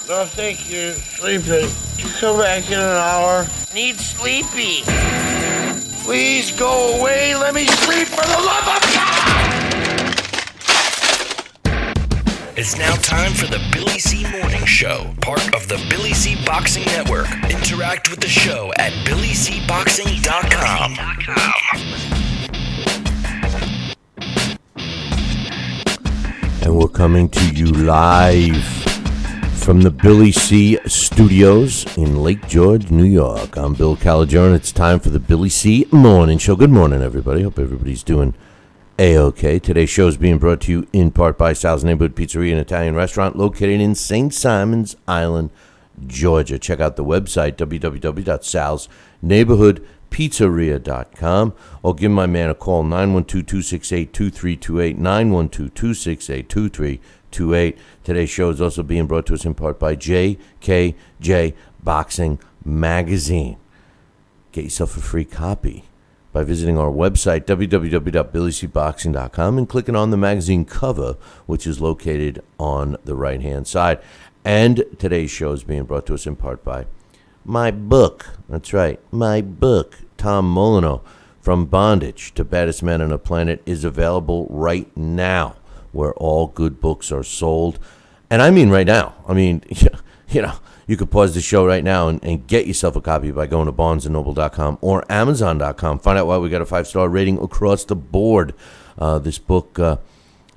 No, thank you. Sleepy. Come back in an hour. Need sleepy. Please go away. Let me sleep for the love of God! It's now time for the Billy C. Morning Show, part of the Billy C. Boxing Network. Interact with the show at BillyCBoxing.com. And we're coming to you live from the Billy C. Studios in Lake George, New York. I'm Bill Caligione, and it's time for the Billy C. Morning Show. Good morning, everybody. Hope everybody's doing A-OK. Today's show is being brought to you in part by Sal's Neighborhood Pizzeria, an Italian restaurant located in St. Simons Island, Georgia. Check out the website, www.salsneighborhoodpizzeria.com, or give my man a call, 912-268-2328, 912-268-2328. Today's show is also being brought to us in part by JKJ Boxing Magazine. Get yourself a free copy by visiting our website, www.billycboxing.com, and clicking on the magazine cover, which is located on the right-hand side. And today's show is being brought to us in part by my book. That's right, my book, Tom Molyneux, From Bondage to Baddest Man on the Planet, is available right now where all good books are sold. And I mean right now. I mean, you know, you could pause the show right now and get yourself a copy by going to barnesandnoble.com or amazon.com. Find out why we got a 5-star rating across the board. This book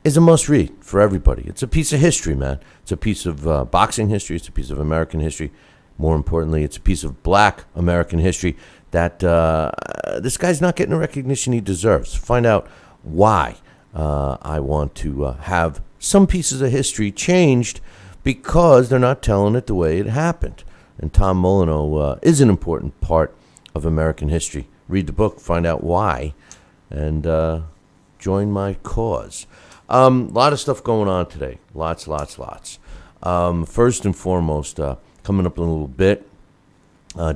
is a must-read for everybody. It's a piece of history, man. It's a piece of boxing history. It's a piece of American history. More importantly, it's a piece of black American history that this guy's not getting the recognition he deserves. Find out why I want to have some pieces of history changed, because they're not telling it the way it happened. And Tom Molyneux is an important part of American history. Read the book, find out why, and join my cause. A lot of stuff going on today. Lots. First and foremost, coming up in a little bit,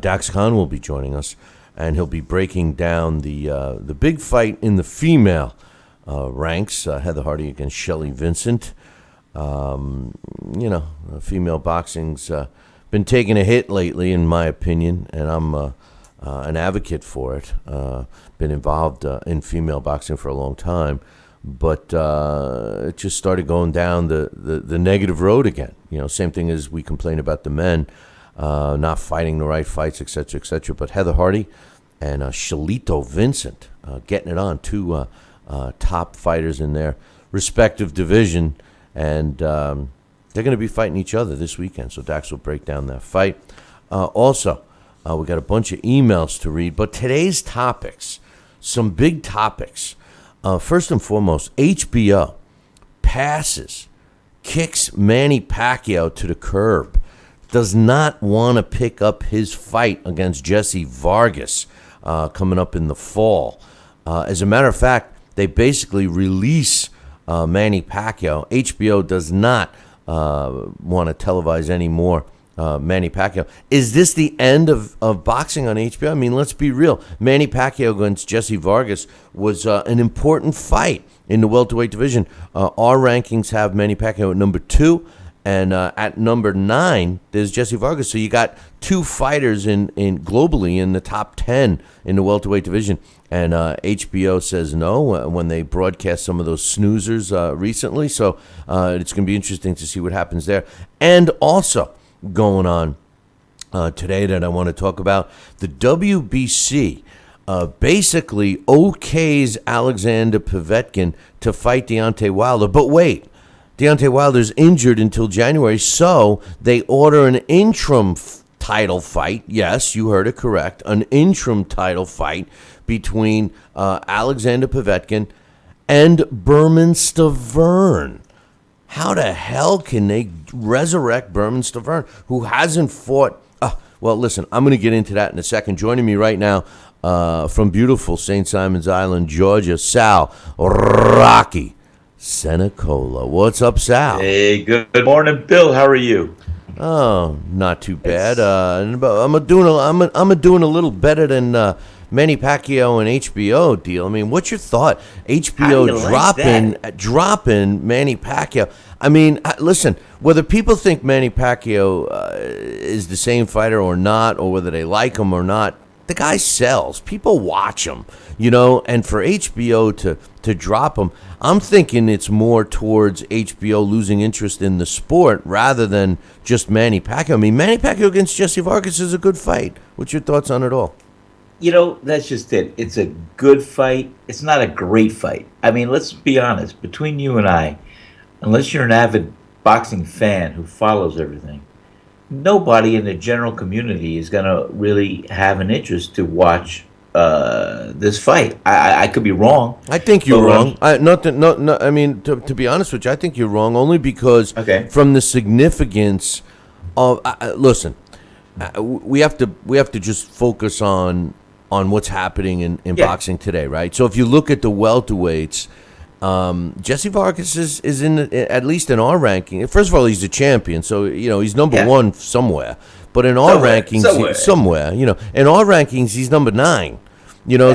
Dax Khan will be joining us, and he'll be breaking down the big fight in the female ranks, Heather Hardy against Shelly Vincent. Female boxing's been taking a hit lately, in my opinion, and I'm an advocate for it. Been involved in female boxing for a long time, but it just started going down the negative road again. You know, same thing as we complain about the men not fighting the right fights, etc., etc. But Heather Hardy and Shelito Vincent getting it on, two top fighters in their respective division. And they're going to be fighting each other this weekend, so Dax will break down that fight. Also, we got a bunch of emails to read, but today's topics, some big topics. First and foremost, HBO kicks Manny Pacquiao to the curb, does not want to pick up his fight against Jesse Vargas coming up in the fall. As a matter of fact, they basically release Manny Pacquiao. HBO does not want to televise any more Manny Pacquiao. Is this the end of boxing on HBO? I mean, let's be real. Manny Pacquiao against Jesse Vargas was an important fight in the welterweight division. Our rankings have Manny Pacquiao at number 2, and at number 9, there's Jesse Vargas. So you got two fighters in globally in the top 10 in the welterweight division. And HBO says no when they broadcast some of those snoozers recently. So it's going to be interesting to see what happens there. And also going on today that I want to talk about, the WBC basically okays Alexander Povetkin to fight Deontay Wilder. But wait, Deontay Wilder's injured until January, so they order an interim title fight. Yes, you heard it correct. An interim title fight between Alexander Povetkin and Berman Stavern. How the hell can they resurrect Berman Stavern, who hasn't fought? Well, listen, I'm going to get into that in a second. Joining me right now from beautiful St. Simons Island, Georgia, Sal Rocky Senecola. What's up, Sal? Hey, good morning, Bill. How are you? Oh, not too bad. I'm doing a little better than Manny Pacquiao and HBO deal. I mean, what's your thought? How do HBO you like dropping Manny Pacquiao. I mean, listen, whether people think Manny Pacquiao is the same fighter or not, or whether they like him or not, the guy sells. People watch him, and for HBO to drop him, I'm thinking it's more towards HBO losing interest in the sport rather than just Manny Pacquiao. I mean, Manny Pacquiao against Jesse Vargas is a good fight. What's your thoughts on it all? That's just it. It's a good fight. It's not a great fight. I mean, let's be honest. Between you and I, unless you're an avid boxing fan who follows everything, nobody in the general community is going to really have an interest to watch this fight. I could be wrong. I think you're wrong. I mean, to be honest with you, I think you're wrong only because from the significance of listen, we have to just focus on what's happening in boxing today, right? So if you look at the welterweights, Jesse Vargas is in at least in our ranking. First of all, he's the champion, so he's number one somewhere. But in our rankings, somewhere, in our rankings, he's number 9.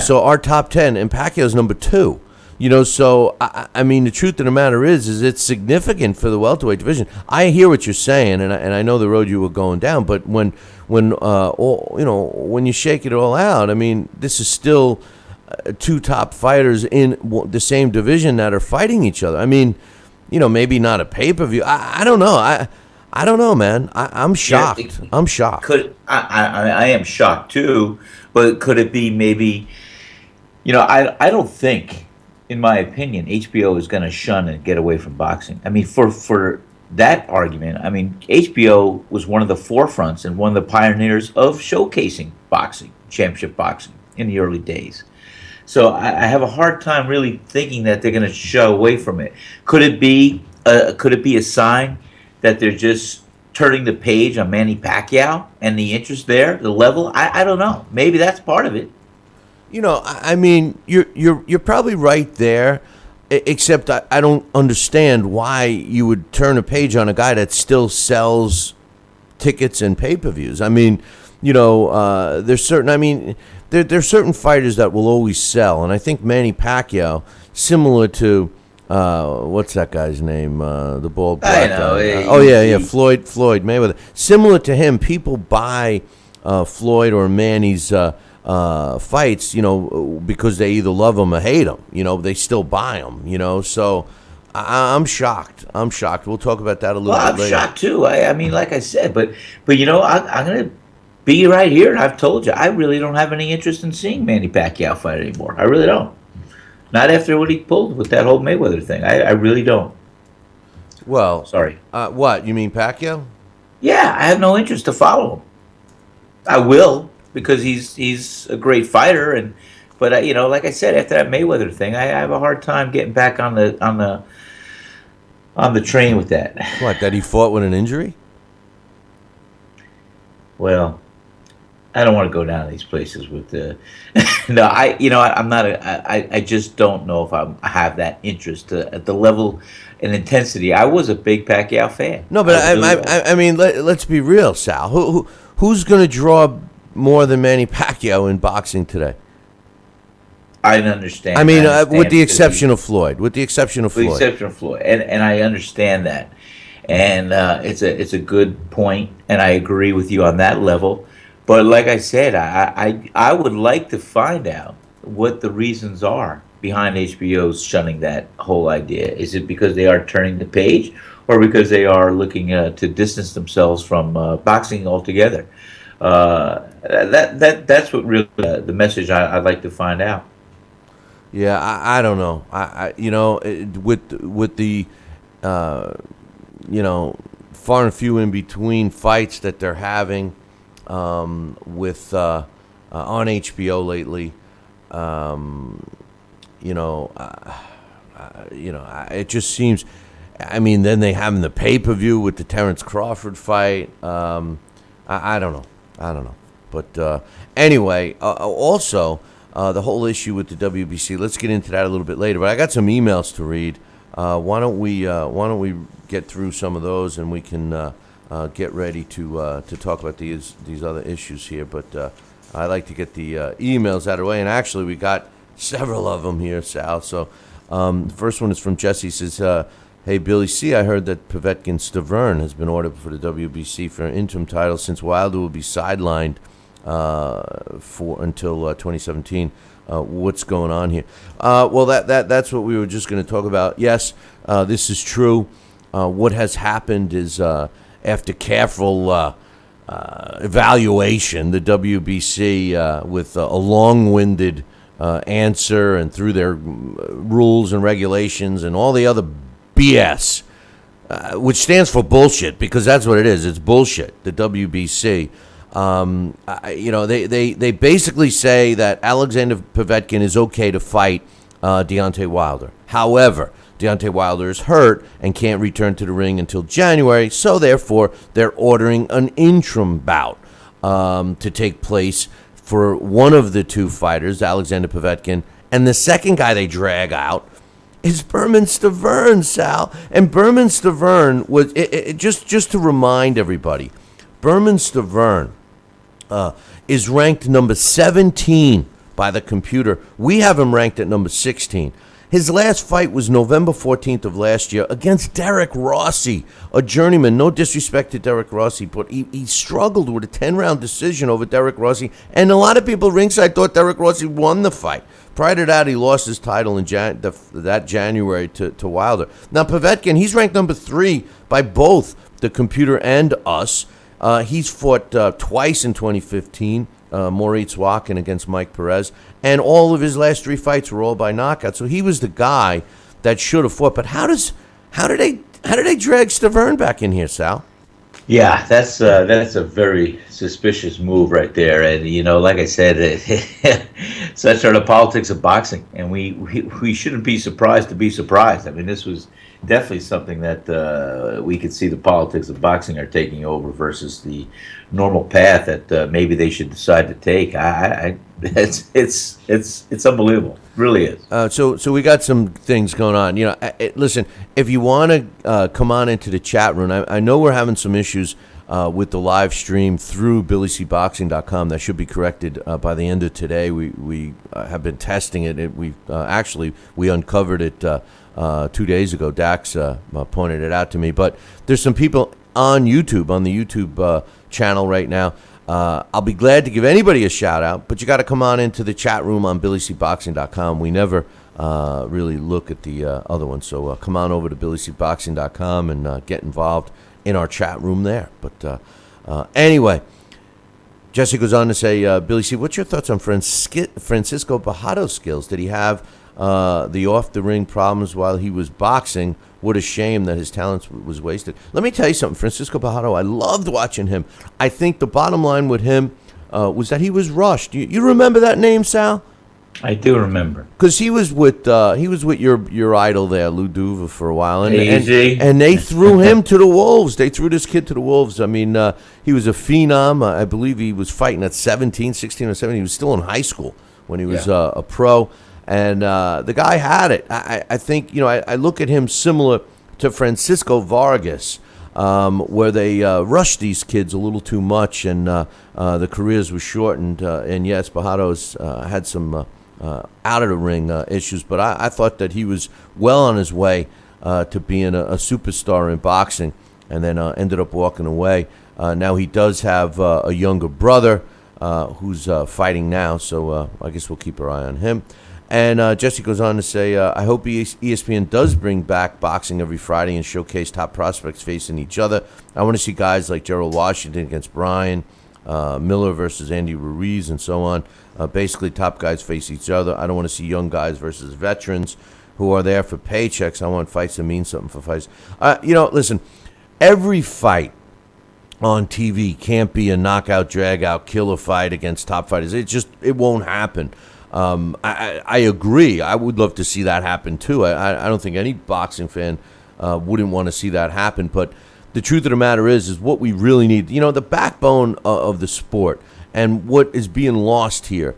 So our top 10, and Pacquiao's number 2. So I mean, the truth of the matter is it's significant for the welterweight division. I hear what you're saying, and I know the road you were going down. But when you shake it all out, I mean, this is still 2 top fighters in the same division that are fighting each other. I mean, maybe not a pay-per-view. I don't know. I don't know, man. I'm shocked. I'm shocked. I am shocked too, but could it be maybe, I don't think, in my opinion, HBO is going to shun and get away from boxing. I mean, for that argument, I mean, HBO was one of the forefronts and one of the pioneers of showcasing boxing, championship boxing in the early days. So I have a hard time really thinking that they're going to shy away from it. Could it be a sign that they're just turning the page on Manny Pacquiao and the interest there, the level? I don't know. Maybe that's part of it. I mean, you're probably right there, except I don't understand why you would turn a page on a guy that still sells tickets and pay-per-views. I mean, there's certain. I mean, there's certain fighters that will always sell, and I think Manny Pacquiao, similar to what's that guy's name? The bald black guy. Floyd Mayweather. Similar to him, people buy Floyd or Manny's fights, because they either love him or hate him. They still buy them. So I'm shocked. We'll talk about that a little bit later. I'm shocked too. I mean, like I said, but I'm gonna be right here, and I've told you, I really don't have any interest in seeing Manny Pacquiao fight anymore. I really don't. Not after what he pulled with that whole Mayweather thing. I really don't. Well, sorry. What, you mean Pacquiao? Yeah, I have no interest to follow him. I will, because he's a great fighter, but like I said, after that Mayweather thing, I have a hard time getting back on the train with that. What? That he fought with an injury? Well, I don't want to go down these places with the. No, I'm not. I just don't know if I have that interest at the level and intensity. I was a big Pacquiao fan. No, but I mean, let's be real, Sal. Who's going to draw more than Manny Pacquiao in boxing today? I understand. I mean, with the exception of Floyd. With the exception of Floyd. And I understand that, and it's a good point, and I agree with you on that level. But like I said, I would like to find out what the reasons are behind HBO's shunning that whole idea. Is it because they are turning the page, or because they are looking to distance themselves from boxing altogether? That's what really the message I'd like to find out. Yeah, I don't know. With the far and few in between fights that they're having with on HBO lately, it just seems. I mean, then they have the pay-per-view with the Terrence Crawford fight. I don't know. But anyway, also the whole issue with the WBC. Let's get into that a little bit later. But I got some emails to read. Why don't we get through some of those, and we can get ready to talk about these other issues here. But I like to get the emails out of the way, and actually we got several of them here, Sal. So the first one is from Jesse. He says, hey, Billy C., I heard that Povetkin Stavern has been ordered for the WBC for an interim title since Wilder will be sidelined until 2017. What's going on here? Well, that's what we were just going to talk about. Yes, this is true. What has happened is after careful evaluation, the WBC, with a long-winded answer and through their rules and regulations and all the other BS, which stands for bullshit, because that's what it is. It's bullshit, the WBC. They basically say that Alexander Povetkin is okay to fight Deontay Wilder. However, Deontay Wilder is hurt and can't return to the ring until January, so therefore they're ordering an interim bout to take place for one of the two fighters, Alexander Povetkin, and the second guy they drag out is Berman Stavern, Sal. And Berman Stavern was, just to remind everybody, Berman Stavern is ranked number 17 by the computer. We have him ranked at number 16. His last fight was November 14th of last year against Derek Rossi, a journeyman. No disrespect to Derek Rossi, but he struggled with a 10-round decision over Derek Rossi, and a lot of people ringside thought Derek Rossi won the fight. Prior to that, he lost his title in that January to Wilder. Now, Povetkin, he's ranked number 3 by both the computer and us. He's fought twice in 2015, Moritz Wacken against Mike Perez, and all of his last 3 fights were all by knockout. So he was the guy that should have fought. But how did they drag Stavern back in here, Sal? Yeah, that's a very suspicious move right there. And like I said, such are the politics of boxing, and we shouldn't be surprised to be surprised. I mean, this was definitely something that we could see the politics of boxing are taking over versus the normal path that maybe they should decide to take. It's unbelievable, it really is. So we got some things going on. Listen, if you want to come on into the chat room, I know we're having some issues with the live stream through BillyCBoxing.com. That should be corrected by the end of today. We have been testing it. We uncovered it 2 days ago. Dax pointed it out to me. But there's some people on YouTube, on the YouTube channel right now. I'll be glad to give anybody a shout out, but you got to come on into the chat room on BillyCBoxing.com. We never really look at the other one, so come on over to BillyCBoxing.com and get involved in our chat room there. But anyway, Jesse goes on to say, Billy C., what's your thoughts on Francisco Bajado's skills? Did he have the off-the-ring problems while he was boxing? What a shame that his talent was wasted. Let me tell you something. Francisco Bajado, I loved watching him. I think the bottom line with him was that he was rushed. You remember that name, Sal? I do remember. Because he was with your idol there, Lou Duva, for a while. And they threw him to the wolves. They threw this kid to the wolves. I mean, he was a phenom. I believe he was fighting at 16 or 17. He was still in high school when he was a pro. And the guy had it. I think, I look at him similar to Francisco Vargas, where they rushed these kids a little too much, and the careers were shortened. And yes, Bajado's had some out-of-the-ring issues, but I thought that he was well on his way to being a superstar in boxing, and then ended up walking away. Now he does have a younger brother who's fighting now, so I guess we'll keep our eye on him. And Jesse goes on to say, I hope ESPN does bring back boxing every Friday and showcase top prospects facing each other. I want to see guys like Gerald Washington against Brian, Miller versus Andy Ruiz, and so on. Basically, top guys face each other. I don't want to see young guys versus veterans who are there for paychecks. I want fights that mean something for fights. Listen, every fight on TV can't be a knockout, drag-out, killer fight against top fighters. It won't happen. I agree. I would love to see that happen too. I don't think any boxing fan wouldn't want to see that happen. But the truth of the matter is what we really need. The backbone of the sport and what is being lost here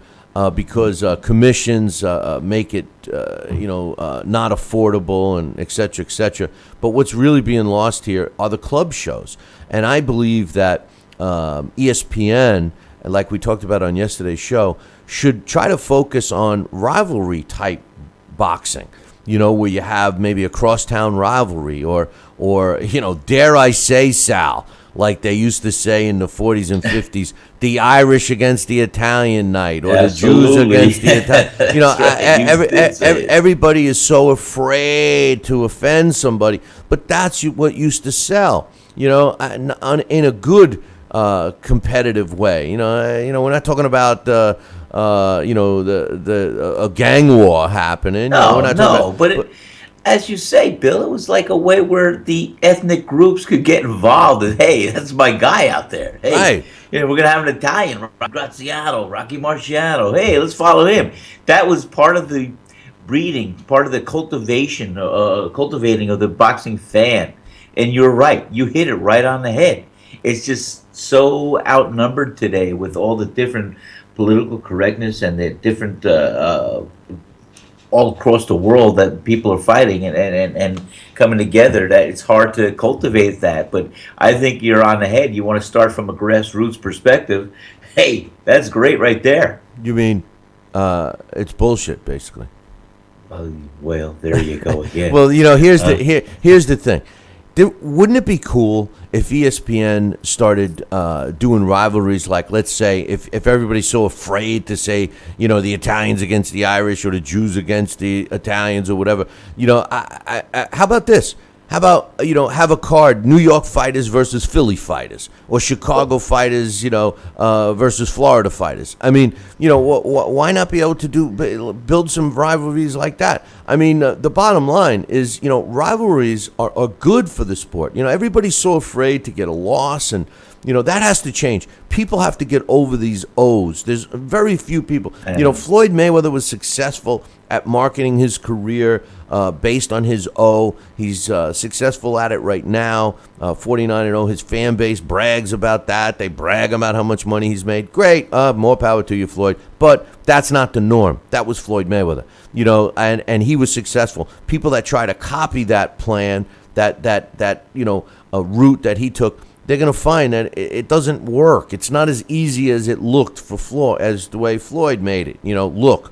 because commissions make it not affordable and et cetera, et cetera. But what's really being lost here are the club shows. And I believe that ESPN like we talked about on yesterday's show, should try to focus on rivalry type boxing. Where you have maybe a crosstown rivalry, or dare I say, Sal, like they used to say in the 40s and 50s, the Irish against the Italian night, or Absolutely. the Jews against the Italian. Everybody is so afraid to offend somebody, but that's what used to sell. In a good competitive way. We're not talking about a gang war happening. As you say, Bill, it was like a way where the ethnic groups could get involved. And, hey, that's my guy out there. Hey, right. We're going to have an Italian, Graziano, Rocky Marciano. Hey, let's follow him. That was part of the breeding, part of the cultivating of the boxing fan. And you're right. You hit it right on the head. It's just so outnumbered today with all the different political correctness and the different all across the world that people are fighting and coming together, that it's hard to cultivate that. But I think you're on the head. You want to start from a grassroots perspective. Hey, that's great right there. You mean it's bullshit, basically? Well, there you go again. Well, here's the thing. Wouldn't it be cool if ESPN started doing rivalries, like, let's say, if everybody's so afraid to say, the Italians against the Irish or the Jews against the Italians or whatever, how about this? How about, have a card, New York fighters versus Philly fighters, or Chicago fighters, versus Florida fighters? I mean, why not be able to build some rivalries like that? I mean, the bottom line is, rivalries are good for the sport. Everybody's so afraid to get a loss, and, that has to change. People have to get over these O's. There's very few people. Floyd Mayweather was successful at marketing his career based on his O. He's successful at it right now, 49-0. His fan base brags about that. They brag about how much money he's made. Great, more power to you, Floyd. But that's not the norm. That was Floyd Mayweather, and he was successful. People that try to copy that plan, that a route that he took, they're going to find that it doesn't work. It's not as easy as it looked for Floyd, as the way Floyd made it, look.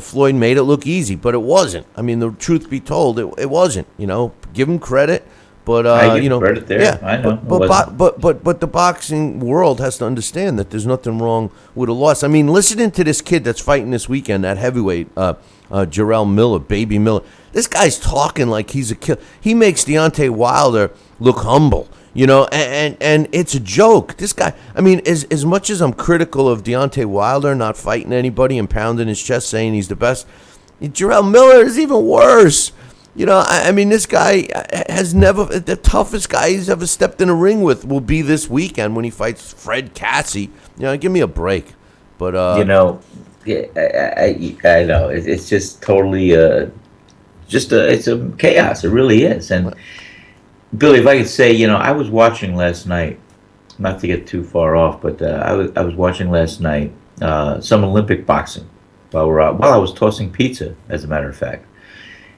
Floyd made it look easy, but it wasn't. I mean, the truth be told, it wasn't. Give him credit, but I give credit there. Yeah, I know. But the boxing world has to understand that there's nothing wrong with a loss. I mean, listening to this kid that's fighting this weekend at heavyweight, Jarrell Miller, Baby Miller. This guy's talking like he's a killer. He makes Deontay Wilder look humble. And it's a joke. This guy, I mean, as much as I'm critical of Deontay Wilder not fighting anybody and pounding his chest saying he's the best, Jarrell Miller is even worse. I mean, this guy has never, the toughest guy he's ever stepped in a ring with will be this weekend when he fights Fred Cassie. Give me a break. But, I know. It's just totally, it's a chaos. It really is. And Billy, if I could say, I was watching last night, not to get too far off, but I was watching last night some Olympic boxing while I was tossing pizza, as a matter of fact.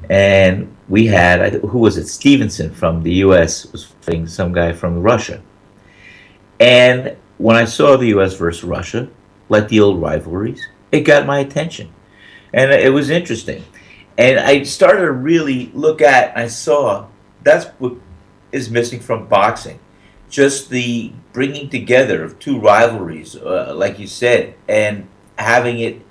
And we had, who was it? Stevenson from the U.S. was fighting some guy from Russia. And when I saw the U.S. versus Russia, like the old rivalries, it got my attention. And it was interesting. And I started to really look at, I saw, that's what is missing from boxing. Just the bringing together of two rivalries, like you said, and having it,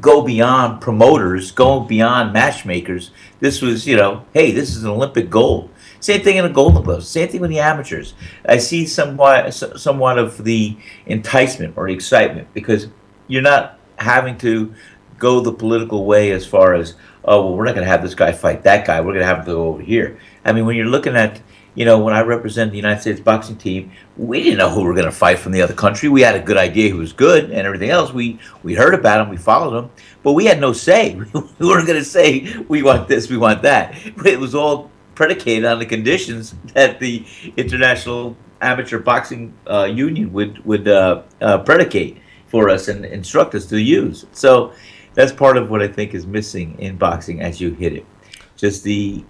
go beyond promoters, going beyond matchmakers. This was, hey, this is an Olympic gold. Same thing in the Golden Gloves. Same thing with the amateurs. I see somewhat of the enticement or excitement because you're not having to go the political way as far as, oh, well, we're not going to have this guy fight that guy. We're going to have him go over here. I mean, when you're looking at, when I represent the United States boxing team, we didn't know who we were going to fight from the other country. We had a good idea who was good and everything else. We heard about him. We followed him. But we had no say. We weren't going to say, we want this, we want that. It was all predicated on the conditions that the International Amateur Boxing Union would predicate for us and instruct us to use. So that's part of what I think is missing in boxing as you hit it. Just the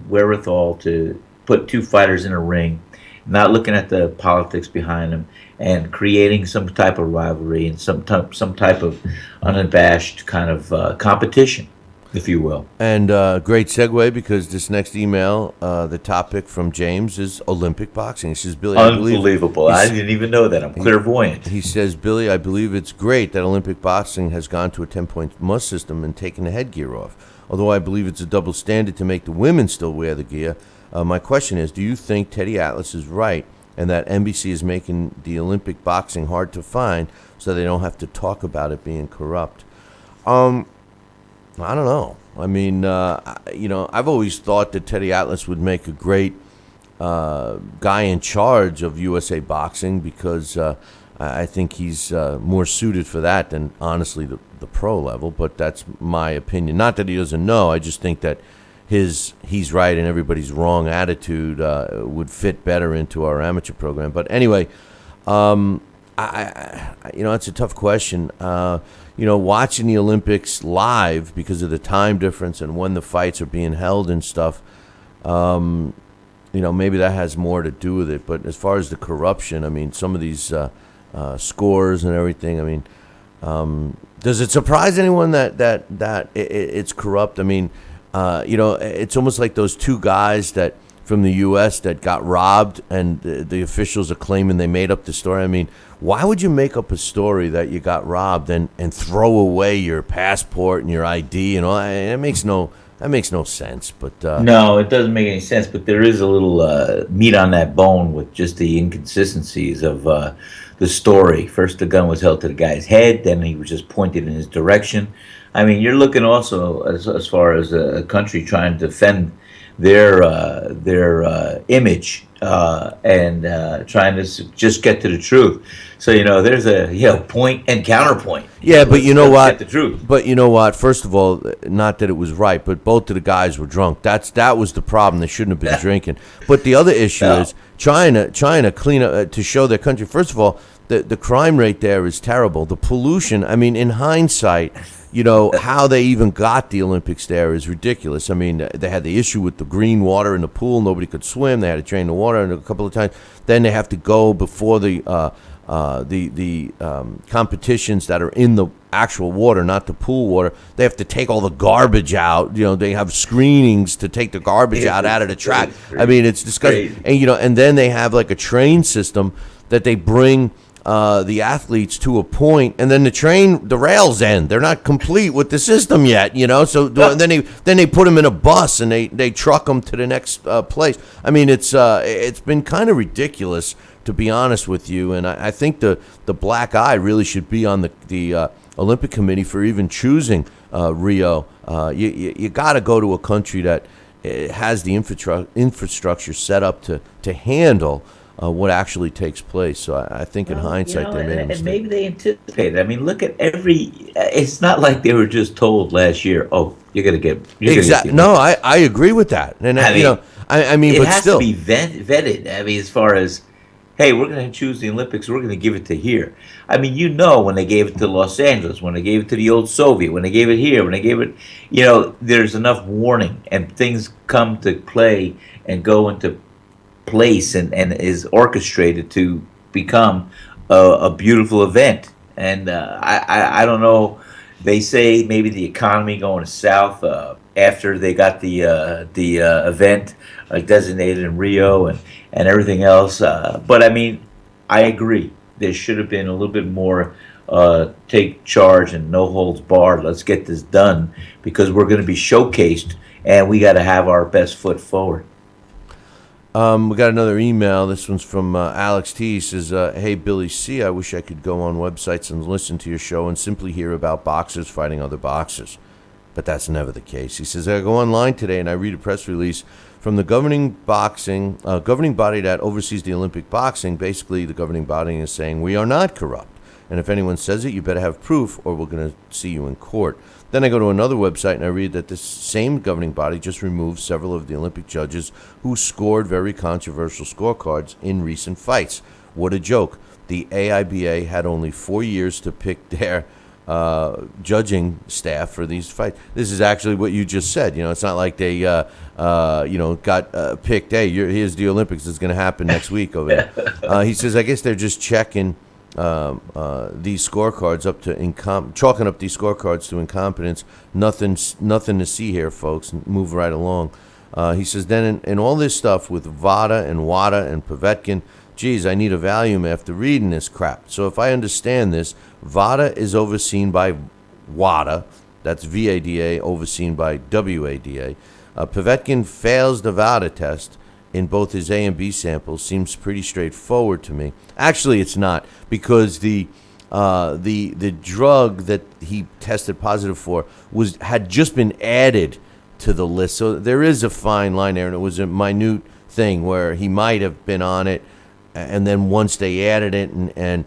wherewithal to put two fighters in a ring not looking at the politics behind them, and creating some type of rivalry and some type of unabashed kind of competition, if you will. And great segue, because this next email, the topic from James is Olympic boxing. He says, Billy, I believe. Unbelievable. I didn't even know that. I'm clairvoyant. He says, Billy, I believe it's great that Olympic boxing has gone to a 10-point must system and taken the headgear off. Although I believe it's a double standard to make the women still wear the gear. My question is, do you think Teddy Atlas is right and that NBC is making the Olympic boxing hard to find so they don't have to talk about it being corrupt? I don't know. I mean, I've always thought that Teddy Atlas would make a great guy in charge of USA Boxing, because I think he's more suited for that than, honestly, the pro level. But that's my opinion. Not that he doesn't know. I just think that he's right and everybody's wrong attitude would fit better into our amateur program. But anyway, it's a tough question. Watching the Olympics live because of the time difference and when the fights are being held and stuff, maybe that has more to do with it. But as far as the corruption, I mean, some of these scores and everything, I mean, does it surprise anyone that it's corrupt? I mean, it's almost like those two guys that from the U.S. that got robbed, and the officials are claiming they made up the story. I mean, why would you make up a story that you got robbed and throw away your passport and your ID and all? That makes no sense. But no, it doesn't make any sense. But there is a little meat on that bone with just the inconsistencies of the story. First, the gun was held to the guy's head, then he was just pointed in his direction. I mean, you're looking also as far as a country trying to defend their image and trying to just get to the truth. So there's a point and counterpoint. Yeah, but you know what? Get the truth. But you know what? First of all, not that it was right, but both of the guys were drunk. That was the problem. They shouldn't have been drinking. But the other issue is trying to clean up to show their country. First of all, the crime rate there is terrible. The pollution. I mean, in hindsight, how they even got the Olympics there is ridiculous. I mean, they had the issue with the green water in the pool. Nobody could swim. They had to drain the water a couple of times. Then they have to go before the competitions that are in the actual water, not the pool water. They have to take all the garbage out. They have screenings to take the garbage out of the track. I mean, it's disgusting. And then they have like a train system that they bring the athletes to a point, and then the rails end. They're not complete with the system yet, So then they put them in a bus and they truck them to the next place. I mean, it's been kind of ridiculous, to be honest with you. And I think the black eye really should be on the Olympic Committee for even choosing Rio. You got to go to a country that has the infrastructure set up to handle what actually takes place. So I think in hindsight they made a mistake. And maybe they anticipated. I mean, look at it's not like they were just told last year, oh, you're going to get... Exactly. No, I agree with that. And, I mean, it but has still... to be vetted. I mean, as far as, hey, we're going to choose the Olympics, we're going to give it to here. I mean, when they gave it to Los Angeles, when they gave it to the old Soviet, when they gave it here, when they gave it... there's enough warning, and things come to play and go into place and is orchestrated to become a beautiful event. And I don't know, they say maybe the economy going south after they got the event designated in Rio and everything else, but I mean, I agree, there should have been a little bit more take charge and no holds barred. Let's get this done, because we're going to be showcased and we got to have our best foot forward. We got another email. This one's from Alex T. He says, hey, Billy C., I wish I could go on websites and listen to your show and simply hear about boxers fighting other boxers. But that's never the case. He says, I go online today and I read a press release from the governing body that oversees the Olympic boxing. Basically, the governing body is saying, we are not corrupt. And if anyone says it, you better have proof or we're going to see you in court. Then I go to another website and I read that this same governing body just removed several of the Olympic judges who scored very controversial scorecards in recent fights. What a joke. The AIBA had only 4 years to pick their judging staff for these fights. This is actually what you just said. It's not like they, got picked. Hey, here's the Olympics. It's going to happen next week over there. He says, I guess they're just checking these scorecards up to chalking up these scorecards to incompetence. Nothing to see here, folks. Move right along. He says, then in all this stuff with VADA and WADA and Povetkin, geez, I need a Valium after reading this crap. So if I understand this, VADA is overseen by WADA. That's VADA, overseen by WADA. Povetkin fails the VADA test in both his A and B samples. Seems pretty straightforward to me. Actually, it's not, because the drug that he tested positive for had just been added to the list. So there is a fine line there, and it was a minute thing where he might have been on it, and then once they added it and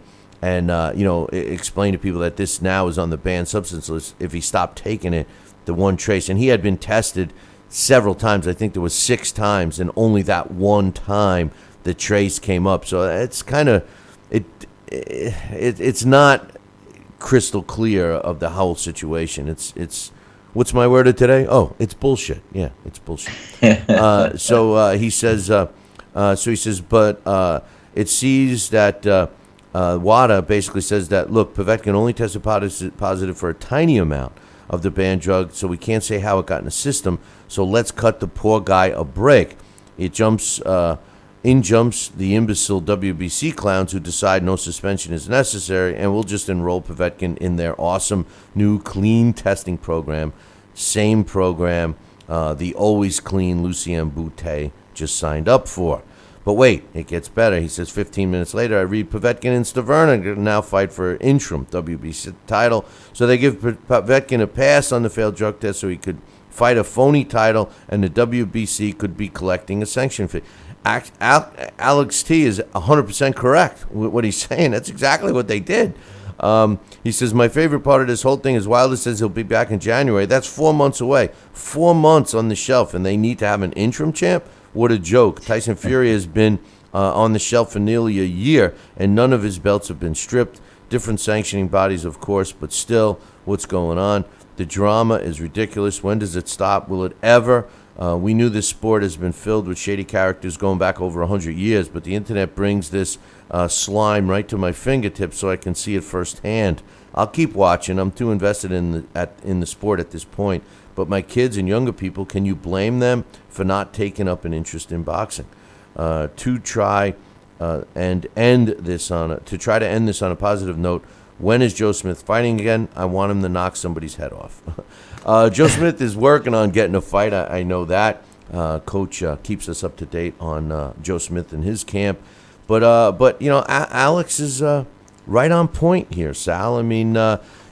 explained to people that this now is on the banned substance list, if he stopped taking it, the one trace, and he had been tested several times. I think there was 6 times, and only that one time the trace came up. So it's kind of it's not crystal clear of the whole situation. It's what's my word of today? Oh, it's bullshit. Yeah, it's bullshit. He says, but it sees that WADA basically says that, look, Povetkin only tested positive for a tiny amount of the banned drug, so we can't say how it got in the system, so let's cut the poor guy a break. In jumps the imbecile WBC clowns who decide no suspension is necessary, and we'll just enroll Povetkin in their awesome new clean testing program. Same program the always clean Lucien Boutte just signed up for. But wait, it gets better. He says 15 minutes later, I read Povetkin and Staverna now fight for an interim WBC title. So they give Povetkin a pass on the failed drug test so he could fight a phony title, and the WBC could be collecting a sanction fee. Alex T is 100% correct with what he's saying. That's exactly what they did. He says, my favorite part of this whole thing is Wilder says he'll be back in January. That's 4 months away. 4 months on the shelf, and they need to have an interim champ? What a joke. Tyson Fury has been on the shelf for nearly a year, and none of his belts have been stripped. Different sanctioning bodies, of course, but still, what's going on? The drama is ridiculous. When does it stop? Will it ever? We knew this sport has been filled with shady characters going back over 100 years, but the internet brings this slime right to my fingertips so I can see it firsthand. I'll keep watching. I'm too invested in the sport at this point. But my kids and younger people, can you blame them for not taking up an interest in boxing? To try to end this on a positive note, when is Joe Smith fighting again? I want him to knock somebody's head off. Joe Smith is working on getting a fight. I know that. Coach keeps us up to date on Joe Smith and his camp. But Alex is right on point here, Sal. I mean,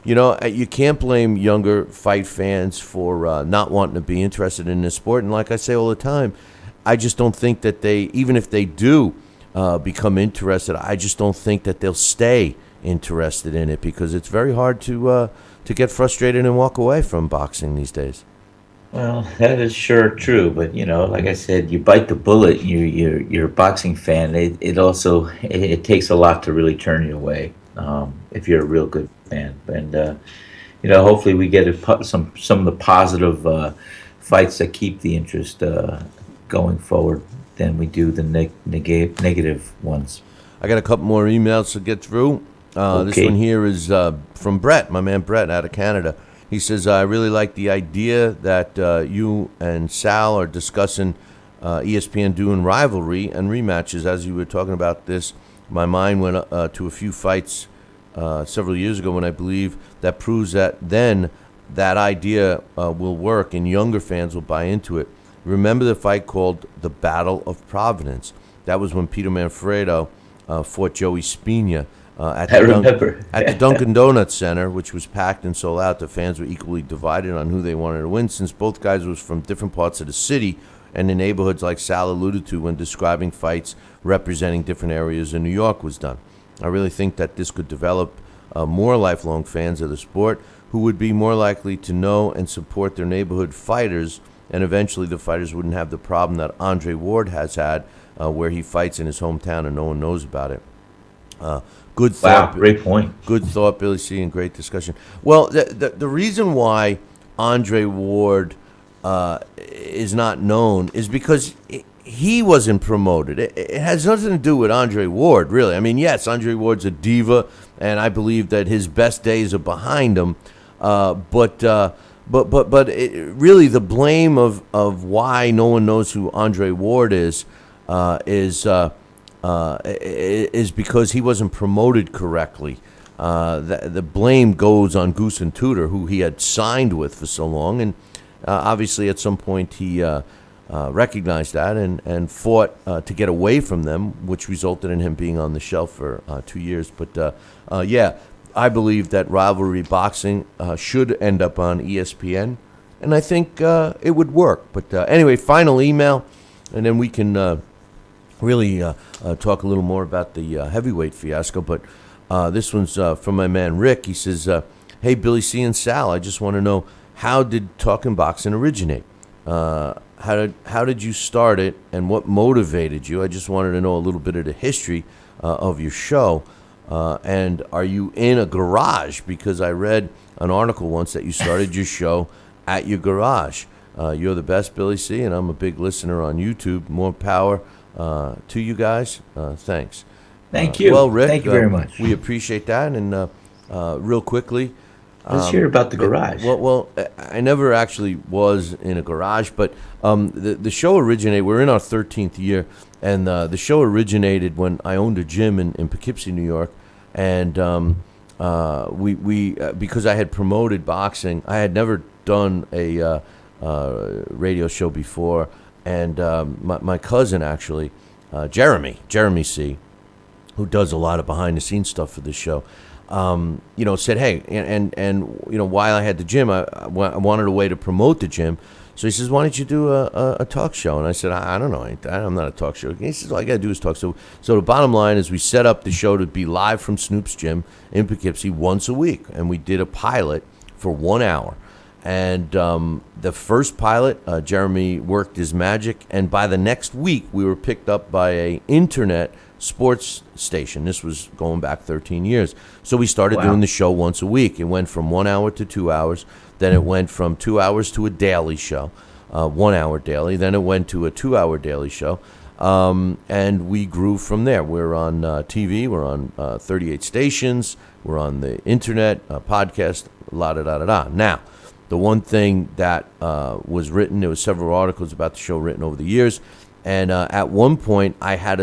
you can't blame younger fight fans for not wanting to be interested in this sport. And like I say all the time, I just don't think that even if they do become interested, I just don't think that they'll stay interested in it, because it's very hard to get frustrated and walk away from boxing these days. Well, that is sure true, but like I said, you bite the bullet. You're a boxing fan. It takes a lot to really turn you away if you're a real good fan. And hopefully we get some of the positive fights that keep the interest going forward than we do the negative ones. I got a couple more emails to get through. Okay. This one here is from Brett, my man Brett out of Canada. He says, I really like the idea that you and Sal are discussing ESPN doing rivalry and rematches. As you were talking about this, my mind went to a few fights several years ago when I believe that proves that then that idea will work and younger fans will buy into it. Remember the fight called the Battle of Providence? That was when Peter Manfredo fought Joey Spina. At the Dunkin' Donuts Center, which was packed and sold out. The fans were equally divided on who they wanted to win, since both guys was from different parts of the city and the neighborhoods, like Sal alluded to when describing fights representing different areas in New York was done. I really think that this could develop more lifelong fans of the sport who would be more likely to know and support their neighborhood fighters, and eventually the fighters wouldn't have the problem that Andre Ward has had where he fights in his hometown and no one knows about it. Good Wow, thought. great point. Good thought, Billy C, and great discussion. Well, the reason why Andre Ward is not known is because he wasn't promoted. It has nothing to do with Andre Ward, really. I mean, yes, Andre Ward's a diva, and I believe that his best days are behind him. But really, the blame of why no one knows who Andre Ward is because he wasn't promoted correctly. The blame goes on Goose and Tudor, who he had signed with for so long, and obviously at some point he recognized that and fought to get away from them, which resulted in him being on the shelf for 2 years. But yeah, I believe that rivalry boxing should end up on ESPN, and I think it would work. But anyway, final email, and then we can really talk a little more about the heavyweight fiasco. But this one's from my man Rick. He says, hey, Billy C and Sal, I just want to know, how did Talking Boxing originate? How did you start it, and what motivated you? I just wanted to know a little bit of the history of your show. And are you in a garage? Because I read an article once that you started your show at your garage. You're the best, Billy C, and I'm a big listener on YouTube. More power to you guys. Thanks. Thank you. Well, Rick, thank you very much. We appreciate that. And real quickly, Let's hear about the garage. Well, I never actually was in a garage, but the show originated. We're in our 13th year, and the show originated when I owned a gym in Poughkeepsie, New York, and we because I had promoted boxing, I had never done a radio show before, and my cousin actually, Jeremy C, who does a lot of behind the scenes stuff for this show, said, hey, and while I had the gym, I wanted a way to promote the gym. So he says, why don't you do a talk show? And I said, I don't know. I'm not a talk show. He says, all I got to do is talk. So the bottom line is we set up the show to be live from Snoop's gym in Poughkeepsie once a week. And we did a pilot for 1 hour. And the first pilot, Jeremy worked his magic. And by the next week, we were picked up by a internet sports station. This was going back 13 years. So we started doing the show once a week. It went from 1 hour to 2 hours. Then it went from 2 hours to a daily show, 1 hour daily. Then it went to a 2 hour daily show. And we grew from there. We're on TV. We're on 38 stations. We're on the internet, podcast, la-da-da-da-da. Now, the one thing that was written, there was several articles about the show written over the years. And at one point, I had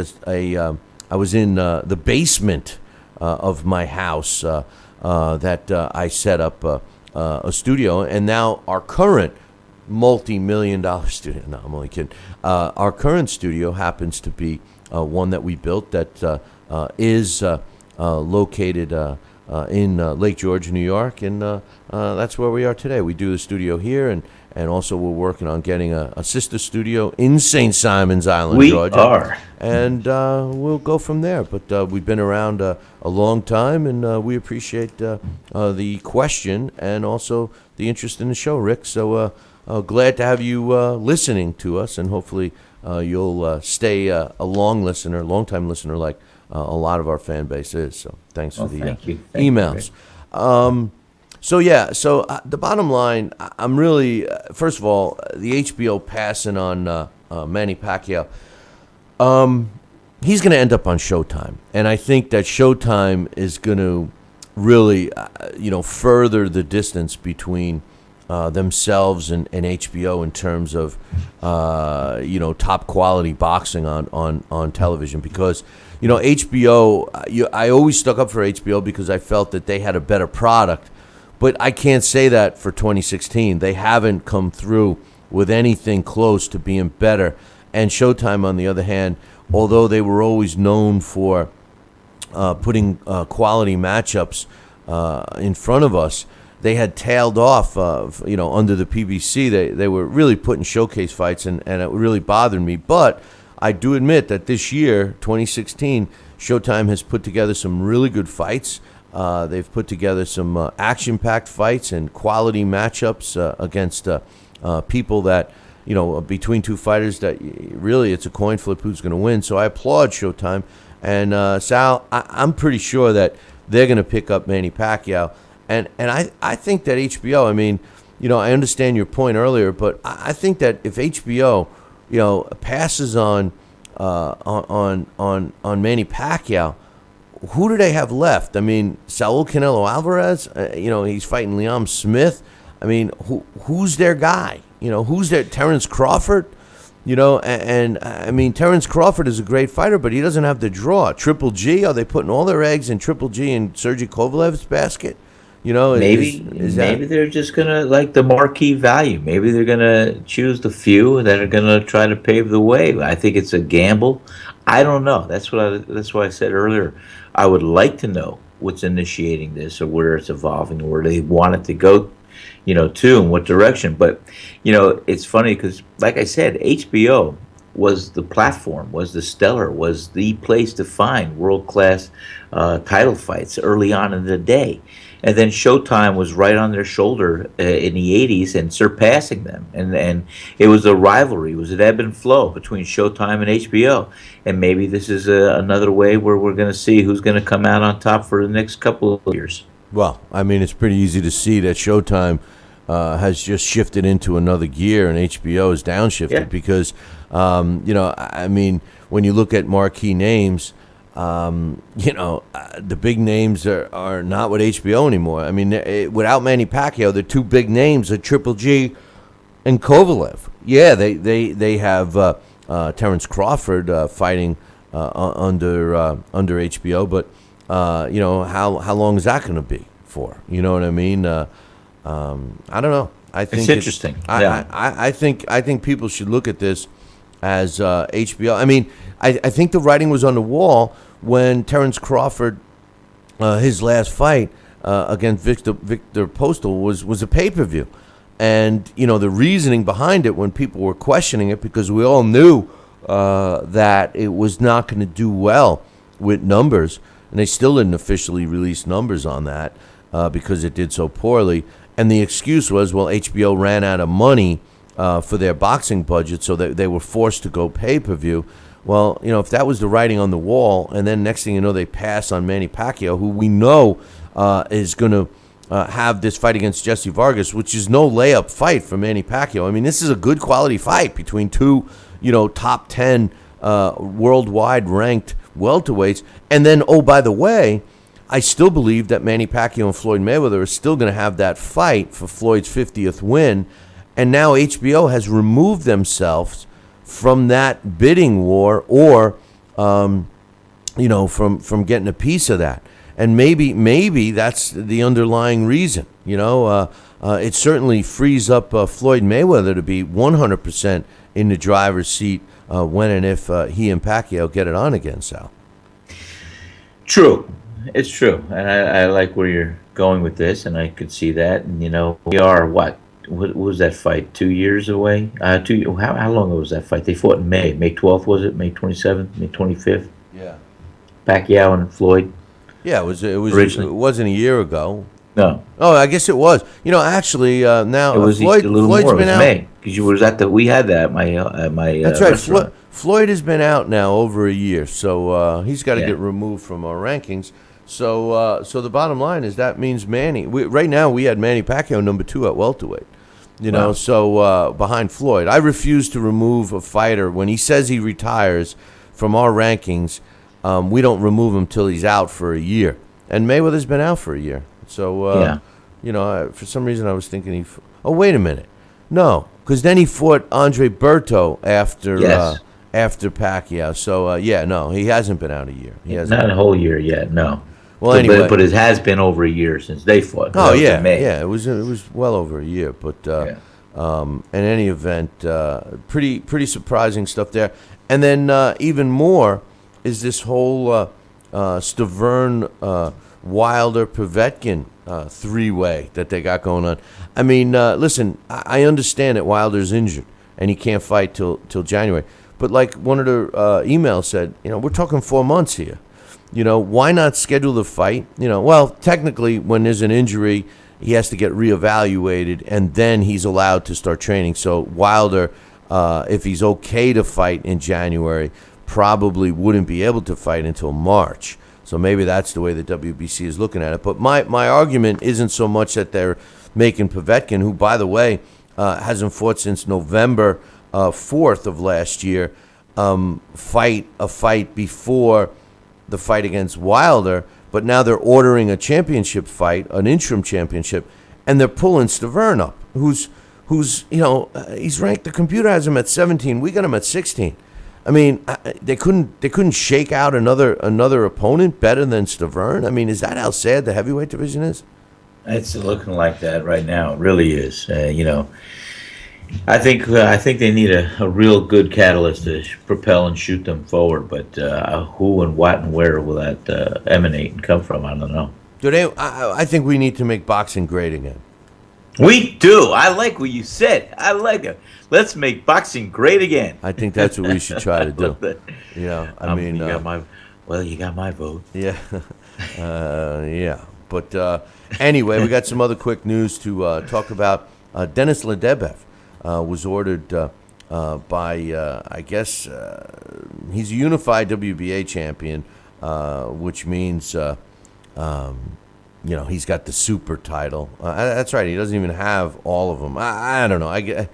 I was in the basement of my house that I set up a studio. And now our current multi-million-dollar studio, no, I'm only kidding. Our current studio happens to be one that we built that is located in Lake George, New York. And that's where we are today. We do the studio here, and also we're working on getting a sister studio in St. Simons Island, Georgia. We are. And we'll go from there. But we've been around a long time, and we appreciate the question and also the interest in the show, Rick. So glad to have you listening to us, and hopefully you'll stay a long-time listener like a lot of our fan base is. So thanks for the emails. So the bottom line, I'm really, first of all, the HBO passing on Manny Pacquiao, he's going to end up on Showtime. And I think that Showtime is going to really, further the distance between themselves and HBO in terms of, top quality boxing on television. Because, HBO, I always stuck up for HBO because I felt that they had a better product. But I can't say that for 2016. They haven't come through with anything close to being better. And Showtime, on the other hand, although they were always known for putting quality matchups in front of us, they had tailed off, under the PBC. They were really putting showcase fights, and it really bothered me. But I do admit that this year, 2016, Showtime has put together some really good fights. They've put together some action-packed fights and quality matchups against people that, between two fighters that really it's a coin flip who's going to win. So I applaud Showtime. And Sal, I'm pretty sure that they're going to pick up Manny Pacquiao. And I think that HBO, I mean, I understand your point earlier, but I think that if HBO, passes on Manny Pacquiao, who do they have left? I mean, Saul Canelo Alvarez, he's fighting Liam Smith. I mean, who's their guy? Who's their Terrence Crawford? And I mean, Terrence Crawford is a great fighter, but he doesn't have the draw. Triple G, are they putting all their eggs in Triple G and Sergey Kovalev's basket? Maybe they're just gonna like the marquee value. Maybe they're gonna choose the few that are gonna try to pave the way. I think it's a gamble. I don't know. That's why I said earlier. I would like to know what's initiating this, or where it's evolving, or where they want it to go, to, in what direction. But it's funny because, like I said, HBO was the platform, was the stellar, was the place to find world-class title fights early on in the day. And then Showtime was right on their shoulder in the 80s and surpassing them. And it was a rivalry. It was an ebb and flow between Showtime and HBO. And maybe this is another way where we're going to see who's going to come out on top for the next couple of years. Well, I mean, it's pretty easy to see that Showtime has just shifted into another gear and HBO is downshifted because, I mean, when you look at marquee names, the big names are not with HBO anymore. I mean, without Manny Pacquiao, the two big names are Triple G and Kovalev. Yeah, they have Terrence Crawford fighting under HBO, but how long is that going to be for? You know what I mean? I don't know. I think it's interesting. I think people should look at this as HBO. I mean, I think the writing was on the wall when Terrence Crawford, his last fight against Victor Postal was a pay-per-view. And, the reasoning behind it when people were questioning it, because we all knew that it was not going to do well with numbers, and they still didn't officially release numbers on that because it did so poorly. And the excuse was, well, HBO ran out of money for their boxing budget, so they were forced to go pay-per-view. Well, if that was the writing on the wall, and then next thing you know, they pass on Manny Pacquiao, who we know is going to have this fight against Jesse Vargas, which is no layup fight for Manny Pacquiao. I mean, this is a good quality fight between two, top 10 worldwide ranked welterweights. And then, oh, by the way, I still believe that Manny Pacquiao and Floyd Mayweather are still going to have that fight for Floyd's 50th win. And now HBO has removed themselves from that bidding war, or from getting a piece of that. And maybe that's the underlying reason. It certainly frees up Floyd Mayweather to be 100% in the driver's seat when and if he and Pacquiao get it on again, Sal. True. It's true. And I like where you're going with this, and I could see that. And, we are what was that fight? 2 years away? How long ago was that fight? They fought in May. May 12th, was it? May 27th? May 25th? Yeah. Pacquiao and Floyd. Yeah, it was. Originally. It wasn't a year ago. No. Oh, I guess it was. Actually, now it was Floyd's a little been more. It was out. May, because you was we had that at my. That's right. Restaurant. Floyd has been out now over a year, so he's got to get removed from our rankings. So the bottom line is that means Manny. Right now, we had Manny Pacquiao number 2 at welterweight. Wow. So behind Floyd. I refuse to remove a fighter when he says he retires from our rankings. We don't remove him till he's out for a year, and Mayweather's been out for a year. So for some reason I was thinking oh, wait a minute, no, because then he fought Andre Berto after Pacquiao. So no, he hasn't been out a year. He hasn't. Not a whole year yet. No. Well, anyway, but it has been over a year since they fought. Oh yeah, it was well over a year. But in any event, pretty surprising stuff there. And then even more is this whole Stavern, Wilder, Povetkin three-way that they got going on. I mean, listen, I understand that Wilder's injured and he can't fight till January. But like one of the emails said, we're talking 4 months here. Why not schedule the fight? Well, technically, when there's an injury, he has to get reevaluated, and then he's allowed to start training. So Wilder, if he's okay to fight in January, probably wouldn't be able to fight until March. So maybe that's the way the WBC is looking at it. But my argument isn't so much that they're making Povetkin, who, by the way, hasn't fought since November 4th of last year, fight a fight before the fight against Wilder. But now they're ordering a championship fight, an interim championship, and they're pulling Stavern up, who's he's ranked. The computer has him at 17. We got him at 16. I mean, they couldn't shake out another opponent better than Stavern. I mean, is that how sad the heavyweight division is? It's looking like that right now. It really is. I think they need a real good catalyst to propel and shoot them forward. But who and what and where will that emanate and come from? I don't know. I think we need to make boxing great again. We do. I like what you said. I like it. Let's make boxing great again. I think that's what we should try to do. I mean, you got my vote. Yeah, yeah. But anyway, we got some other quick news to talk about. Denis Ledebev was ordered by, I guess, he's a unified WBA champion, which means, he's got the super title. That's right. He doesn't even have all of them. I don't know.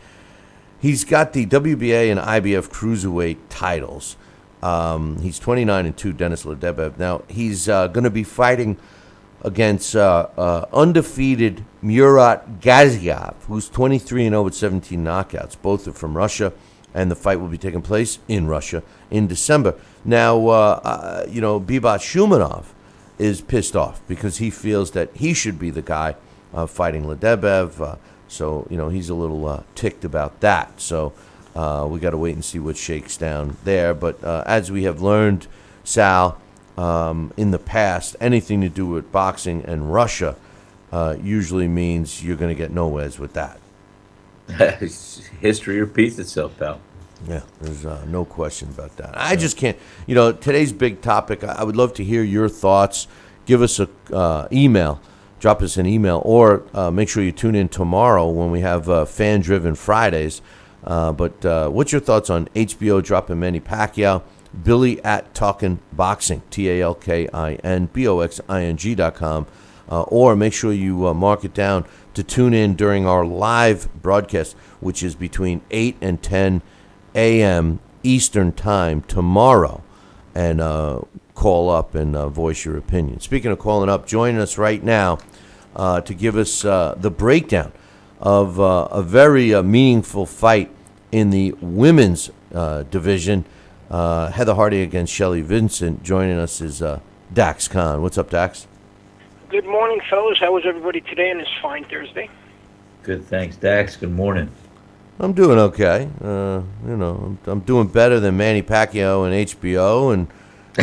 He's got the WBA and IBF cruiserweight titles. He's 29-2, Denis Ledebev. Now, he's going to be fighting against undefeated Murat Gaziev, who's 23-0 with 17 knockouts. Both are from Russia, and the fight will be taking place in Russia in December. Now, Bibat Shumanov is pissed off because he feels that he should be the guy fighting Ledebev. So, he's a little ticked about that. So we got to wait and see what shakes down there. But as we have learned, Sal, in the past, anything to do with boxing and Russia usually means you're going to get nowheres with that. History repeats itself, pal. Yeah, there's no question about that. I just can't. Today's big topic, I would love to hear your thoughts. Give us a email. Drop us an email, or make sure you tune in tomorrow when we have Fan-Driven Fridays. But what's your thoughts on HBO dropping Manny Pacquiao? Billy at Talkin' Boxing, TalkinBoxing.com. Or make sure you mark it down to tune in during our live broadcast, which is between 8 and 10 a.m. Eastern Time tomorrow, and call up and voice your opinion. Speaking of calling up, joining us right now to give us the breakdown of a very meaningful fight in the women's division. Heather Hardy against Shelly Vincent. Joining us is Dax Khan. What's up, Dax? Good morning, fellas. How was everybody today on this fine Thursday? Good, thanks, Dax. Good morning. I'm doing okay. I'm doing better than Manny Pacquiao and HBO, and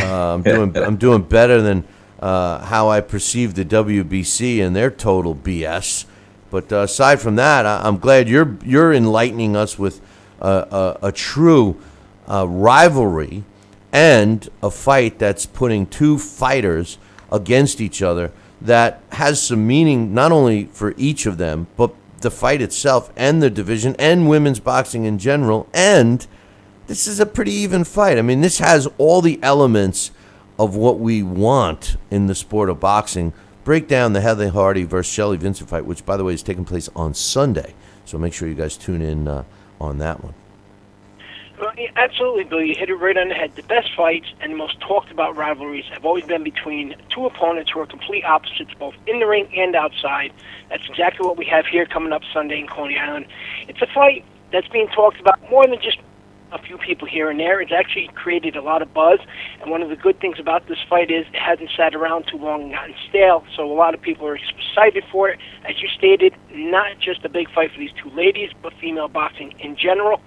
I'm doing better than how I perceive the WBC and their total BS. But aside from that, I'm glad you're enlightening us with a true rivalry and a fight that's putting two fighters against each other that has some meaning not only for each of them, but the fight itself and the division and women's boxing in general. And this is a pretty even fight. I mean, this has all the elements of what we want in the sport of boxing. Break down the Heather Hardy versus Shelly Vincent fight, which, by the way, is taking place on Sunday. So make sure you guys tune in on that one. Well, yeah, absolutely, Bill. You hit it right on the head. The best fights and the most talked about rivalries have always been between two opponents who are complete opposites, both in the ring and outside. That's exactly what we have here coming up Sunday in Coney Island. It's a fight that's being talked about more than just a few people here and there. It's actually created a lot of buzz, and one of the good things about this fight is it hasn't sat around too long and gotten stale, so a lot of people are excited for it. As you stated, not just a big fight for these two ladies, but female boxing in general.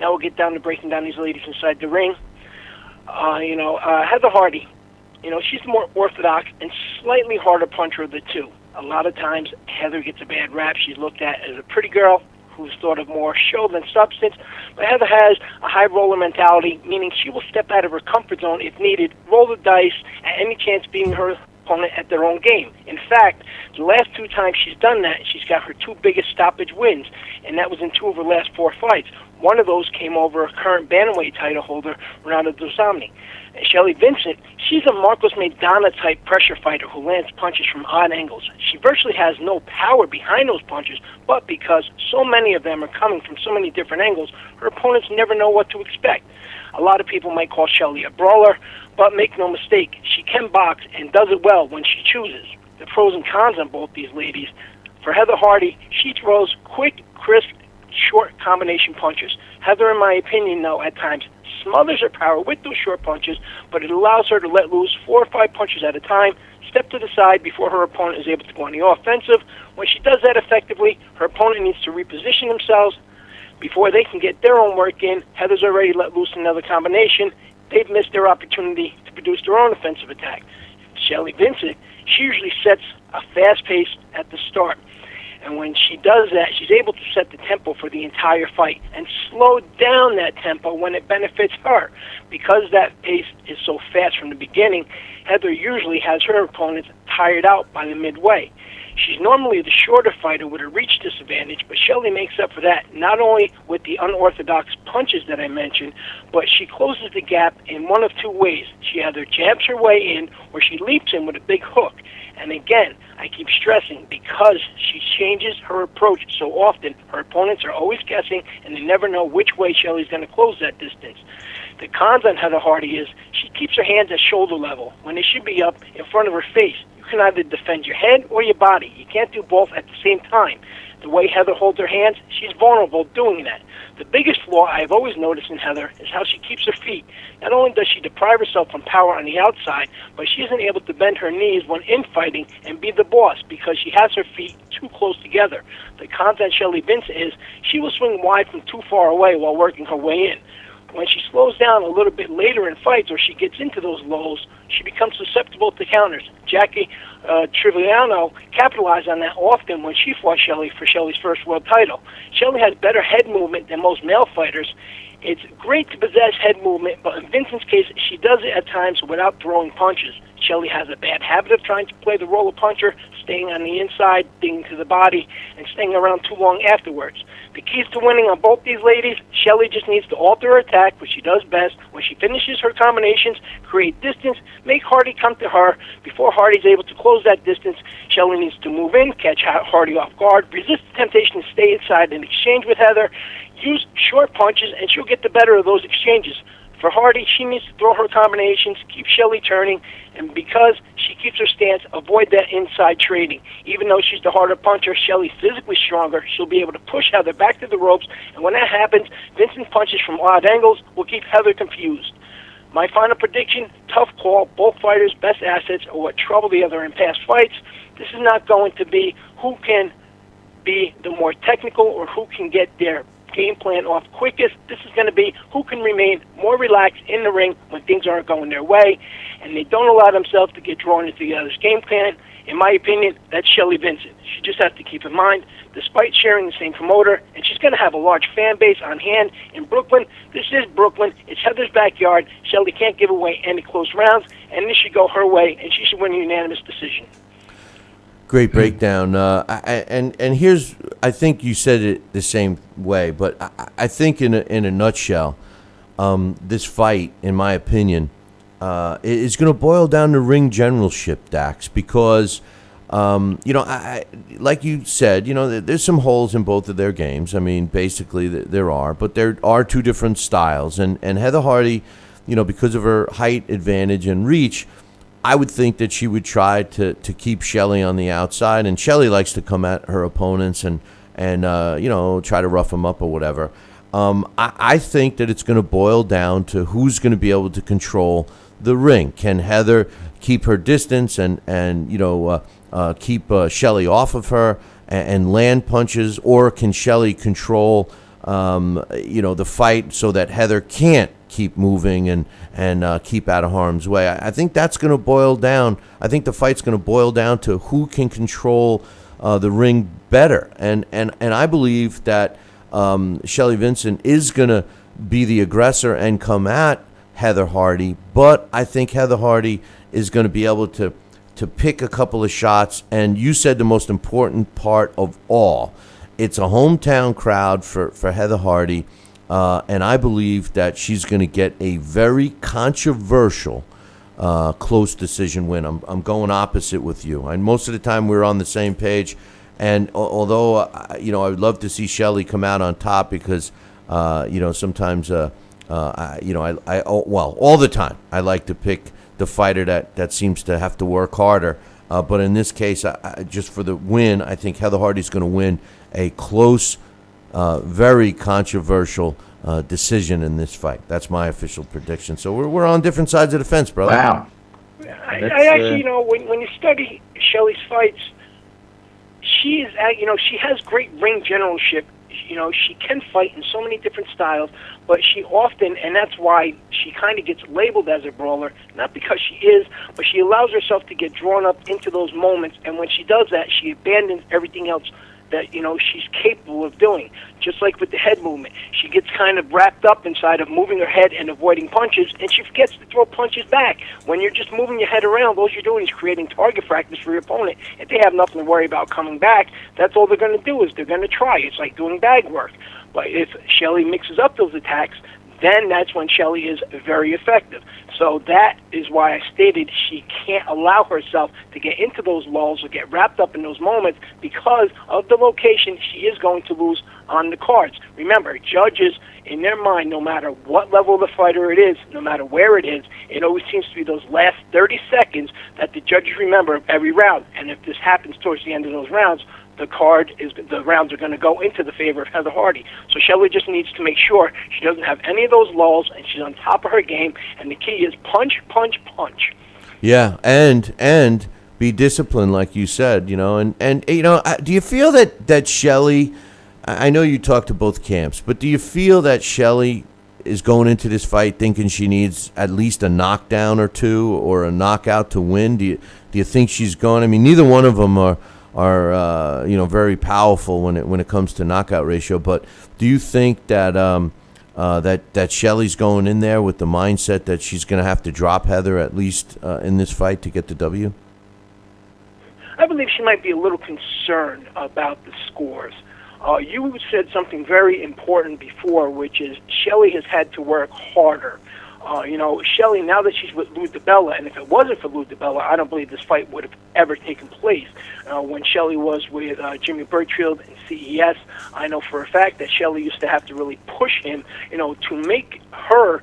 Now we'll get down to breaking down these ladies inside the ring. Heather Hardy, she's the more orthodox and slightly harder puncher of the two. A lot of times, Heather gets a bad rap. She's looked at as a pretty girl who's thought of more show than substance. But Heather has a high roller mentality, meaning she will step out of her comfort zone if needed, roll the dice at any chance beating her opponent at their own game. In fact, the last two times she's done that, she's got her two biggest stoppage wins, and that was in two of her last four fights. One of those came over current bantamweight title holder Ronaldo Dosomni. And Shelly Vincent, she's a Marcos Maidana-type pressure fighter who lands punches from odd angles. She virtually has no power behind those punches, but because so many of them are coming from so many different angles, her opponents never know what to expect. A lot of people might call Shelly a brawler, but make no mistake, she can box and does it well when she chooses. The pros and cons on both these ladies. For Heather Hardy, she throws quick, crisp, short combination punches. Heather, in my opinion, though, at times smothers her power with those short punches, but it allows her to let loose 4 or 5 punches at a time, step to the side before her opponent is able to go on the offensive. When she does that effectively, her opponent needs to reposition themselves. Before they can get their own work in, Heather's already let loose another combination. They've missed their opportunity to produce their own offensive attack. Shelly Vincent, she usually sets a fast pace at the start. And when she does that, she's able to set the tempo for the entire fight and slow down that tempo when it benefits her. Because that pace is so fast from the beginning, Heather usually has her opponents tired out by the midway. She's normally the shorter fighter with a reach disadvantage, but Shelly makes up for that not only with the unorthodox punches that I mentioned, but she closes the gap in one of 2 ways. She either jabs her way in or she leaps in with a big hook. And again, I keep stressing, because she changes her approach so often, her opponents are always guessing, and they never know which way Shelly's going to close that distance. The cons on Heather Hardy is she keeps her hands at shoulder level when they should be up in front of her face. You can either defend your head or your body. You can't do both at the same time. The way Heather holds her hands, she's vulnerable doing that. The biggest flaw I've always noticed in Heather is how she keeps her feet. Not only does she deprive herself from power on the outside, but she isn't able to bend her knees when infighting and be the boss because she has her feet too close together. The cons on Shelly Vincent is she will swing wide from too far away while working her way in. When she slows down a little bit later in fights or she gets into those lows, she becomes susceptible to counters. Jackie Triviano capitalized on that often when she fought Shelly for Shelly's first world title. Shelly has better head movement than most male fighters. It's great to possess head movement, but in Vincent's case, she does it at times without throwing punches. Shelly has a bad habit of trying to play the role of puncher, staying on the inside, digging to the body, and staying around too long afterwards. The keys to winning on both these ladies, Shelly just needs to alter her attack, which she does best. When she finishes her combinations, create distance, make Hardy come to her. Before Hardy's able to close that distance, Shelly needs to move in, catch Hardy off guard, resist the temptation to stay inside and exchange with Heather, use short punches, and she'll get the better of those exchanges. For Hardy, she needs to throw her combinations, keep Shelly turning, and because she keeps her stance, avoid that inside trading. Even though she's the harder puncher, Shelly's physically stronger, she'll be able to push Heather back to the ropes, and when that happens, Vincent punches from odd angles will keep Heather confused. My final prediction, tough call, both fighters' best assets are what trouble the other in past fights. This is not going to be who can be the more technical or who can get their game plan off quickest. This is going to be who can remain more relaxed in the ring when things aren't going their way, and they don't allow themselves to get drawn into the other's game plan. In my opinion, that's Shelly Vincent. She just has to keep in mind, despite sharing the same promoter, and she's going to have a large fan base on hand in Brooklyn. This is Brooklyn. It's Heather's backyard. Shelly can't give away any close rounds, and this should go her way, and she should win a unanimous decision. Great breakdown. And here's, I think you said it the same way, but I think in a nutshell, this fight, in my opinion, is going to boil down to ring generalship, Dax, because, like you said, there's some holes in both of their games. I mean, basically there are, but there are 2 different styles. And Heather Hardy, because of her height advantage and reach, I would think that she would try to keep Shelly on the outside, and Shelly likes to come at her opponents and try to rough them up or whatever. I think that it's going to boil down to who's going to be able to control the ring. Can Heather keep her distance and keep Shelly off of her and land punches, or can Shelly control the fight so that Heather can't keep moving and keep out of harm's way? I think that's going to boil down. I think the fight's going to boil down to who can control the ring better. And I believe that Shelly Vincent is going to be the aggressor and come at Heather Hardy, but I think Heather Hardy is going to be able to pick a couple of shots. And you said the most important part of all, it's a hometown crowd for Heather Hardy. and I believe that she's going to get a very controversial close decision win. I'm going opposite with you. And most of the time we're on the same page. And although, I would love to see Shelley come out on top because, sometimes, all the time I like to pick the fighter that seems to have to work harder. But in this case, just for the win, I think Heather Hardy's going to win a close, very controversial decision in this fight. That's my official prediction. So we're on different sides of the fence, brother. Wow. I actually, when you study Shelley's fights, she has great ring generalship. She can fight in so many different styles, but she often, and that's why she kind of gets labeled as a brawler, not because she is, but she allows herself to get drawn up into those moments, and when she does that, she abandons everything else that she's capable of doing. Just like with the head movement, she gets kind of wrapped up inside of moving her head and avoiding punches, and she forgets to throw punches back. When you're just moving your head around, all you're doing is creating target practice for your opponent. If they have nothing to worry about coming back, that's all they're going to do is they're going to try. It's like doing bag work. But if Shelley mixes up those attacks, then that's when Shelley is very effective. So that is why I stated she can't allow herself to get into those lulls or get wrapped up in those moments because of the location. She is going to lose on the cards. Remember, judges, in their mind, no matter what level of the fighter it is, no matter where it is, it always seems to be those last 30 seconds that the judges remember of every round. And if this happens towards the end of those rounds, the rounds are going to go into the favor of Heather Hardy. So Shelley just needs to make sure she doesn't have any of those lulls and she's on top of her game. And the key is punch, punch, punch. Yeah, and be disciplined, like you said, And do you feel that Shelley? I know you talked to both camps, but do you feel that Shelley is going into this fight thinking she needs at least a knockdown or two or a knockout to win? Do you think she's going? I mean, neither one of them are very powerful when it comes to knockout ratio. But do you think that that Shelley's going in there with the mindset that she's going to have to drop Heather at least in this fight to get the W? I believe she might be a little concerned about the scores. You said something very important before, which is Shelley has had to work harder. Shelley, now that she's with Lou DiBella, and if it wasn't for Lou DiBella, I don't believe this fight would have ever taken place. When Shelley was with Jimmy Birchfield and CES, I know for a fact that Shelley used to have to really push him, to make her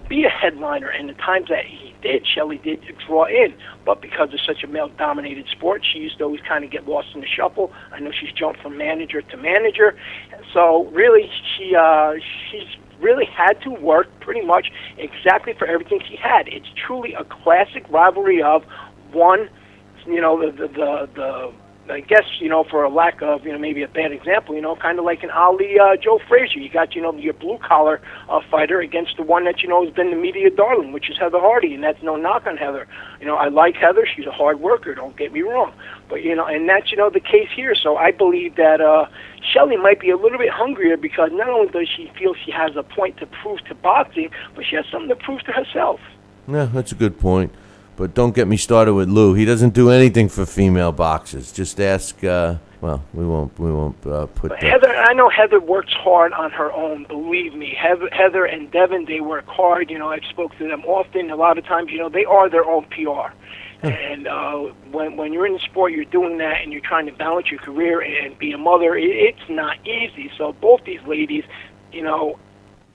be a headliner. And the times that he did, Shelley did draw in. But because it's such a male-dominated sport, she used to always kind of get lost in the shuffle. I know she's jumped from manager to manager. So really, she's really had to work pretty much exactly for everything she had. It's truly a classic rivalry of one, I guess, for a lack of, maybe a bad example, kind of like an Ali Joe Frazier. You got, your blue-collar fighter against the one that, has been the media darling, which is Heather Hardy, and that's no knock on Heather. I like Heather. She's a hard worker, don't get me wrong. But, and that's, the case here. So I believe that Shelley might be a little bit hungrier because not only does she feel she has a point to prove to boxing, but she has something to prove to herself. Yeah, that's a good point. But don't get me started with Lou. He doesn't do anything for female boxers. Just ask. We won't put that. Heather, I know Heather works hard on her own. Believe me, Heather and Devin, they work hard. I've spoken to them often. A lot of times, they are their own PR. And when you're in the sport, you're doing that, and you're trying to balance your career and be a mother. It's not easy. So both these ladies,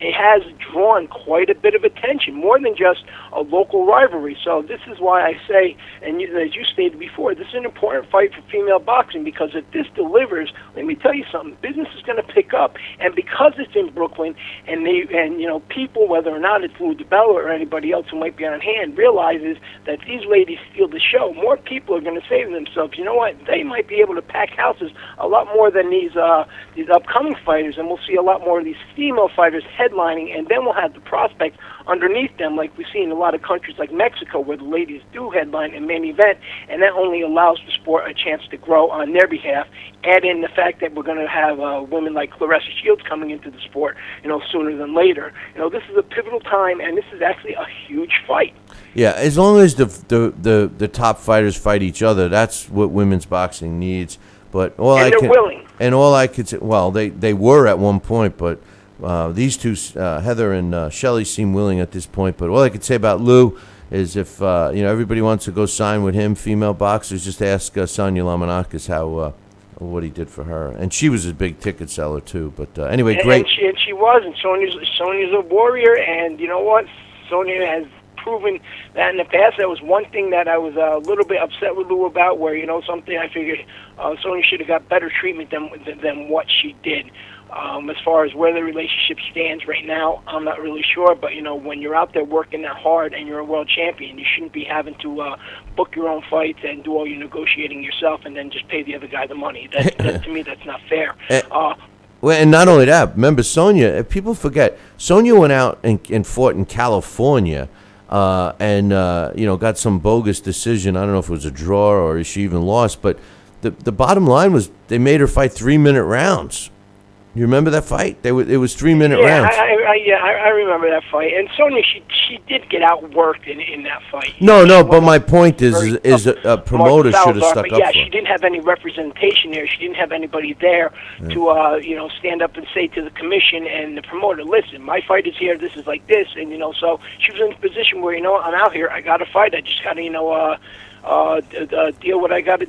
it has drawn quite a bit of attention, more than just a local rivalry. So this is why I say, and as you stated before, this is an important fight for female boxing because if this delivers, let me tell you something, business is going to pick up. And because it's in Brooklyn, and people, whether or not it's Lou DiBella or anybody else who might be on hand, realizes that these ladies steal the show. More people are going to say to themselves, you know what, they might be able to pack houses a lot more than these upcoming fighters, and we'll see a lot more of these female fighters headlining, and then we'll have the prospects underneath them, like we see in a lot of countries like Mexico, where the ladies do headline and main event, and that only allows the sport a chance to grow on their behalf. Add in the fact that we're going to have women like Claressa Shields coming into the sport, sooner than later. This is a pivotal time, and this is actually a huge fight. Yeah, as long as the top fighters fight each other, that's what women's boxing needs. But all I could say, well, they were at one point, but these two, Heather and Shelley, seem willing at this point. But all I could say about Lou is if everybody wants to go sign with him, female boxers, just ask Sonia Lamanakis how what he did for her, and she was a big ticket seller too. But anyway, great. And she was, and Sonia's a warrior, and you know what? Sonia has proven that in the past. That was one thing that I was a little bit upset with Lou about, where something I figured Sonia should have got better treatment than what she did. As far as where the relationship stands right now, I'm not really sure. But when you're out there working that hard and you're a world champion, you shouldn't be having to book your own fights and do all your negotiating yourself and then just pay the other guy the money. To me, that's not fair. Well, and not only that, remember Sonia. People forget Sonia went out and fought in California, and got some bogus decision. I don't know if it was a draw or she even lost. But the bottom line was they made her fight 3-minute rounds. You remember that fight? It was 3-minute rounds. I remember that fight. And Sonia, she did get outworked in that fight. But my point is a promoter should have stuck up for her. She didn't have any representation there. She didn't have anybody there to stand up and say to the commission and the promoter, listen, my fight is here. This is like this, and so she was in a position where I'm out here. I got to fight. I just got to deal what I got to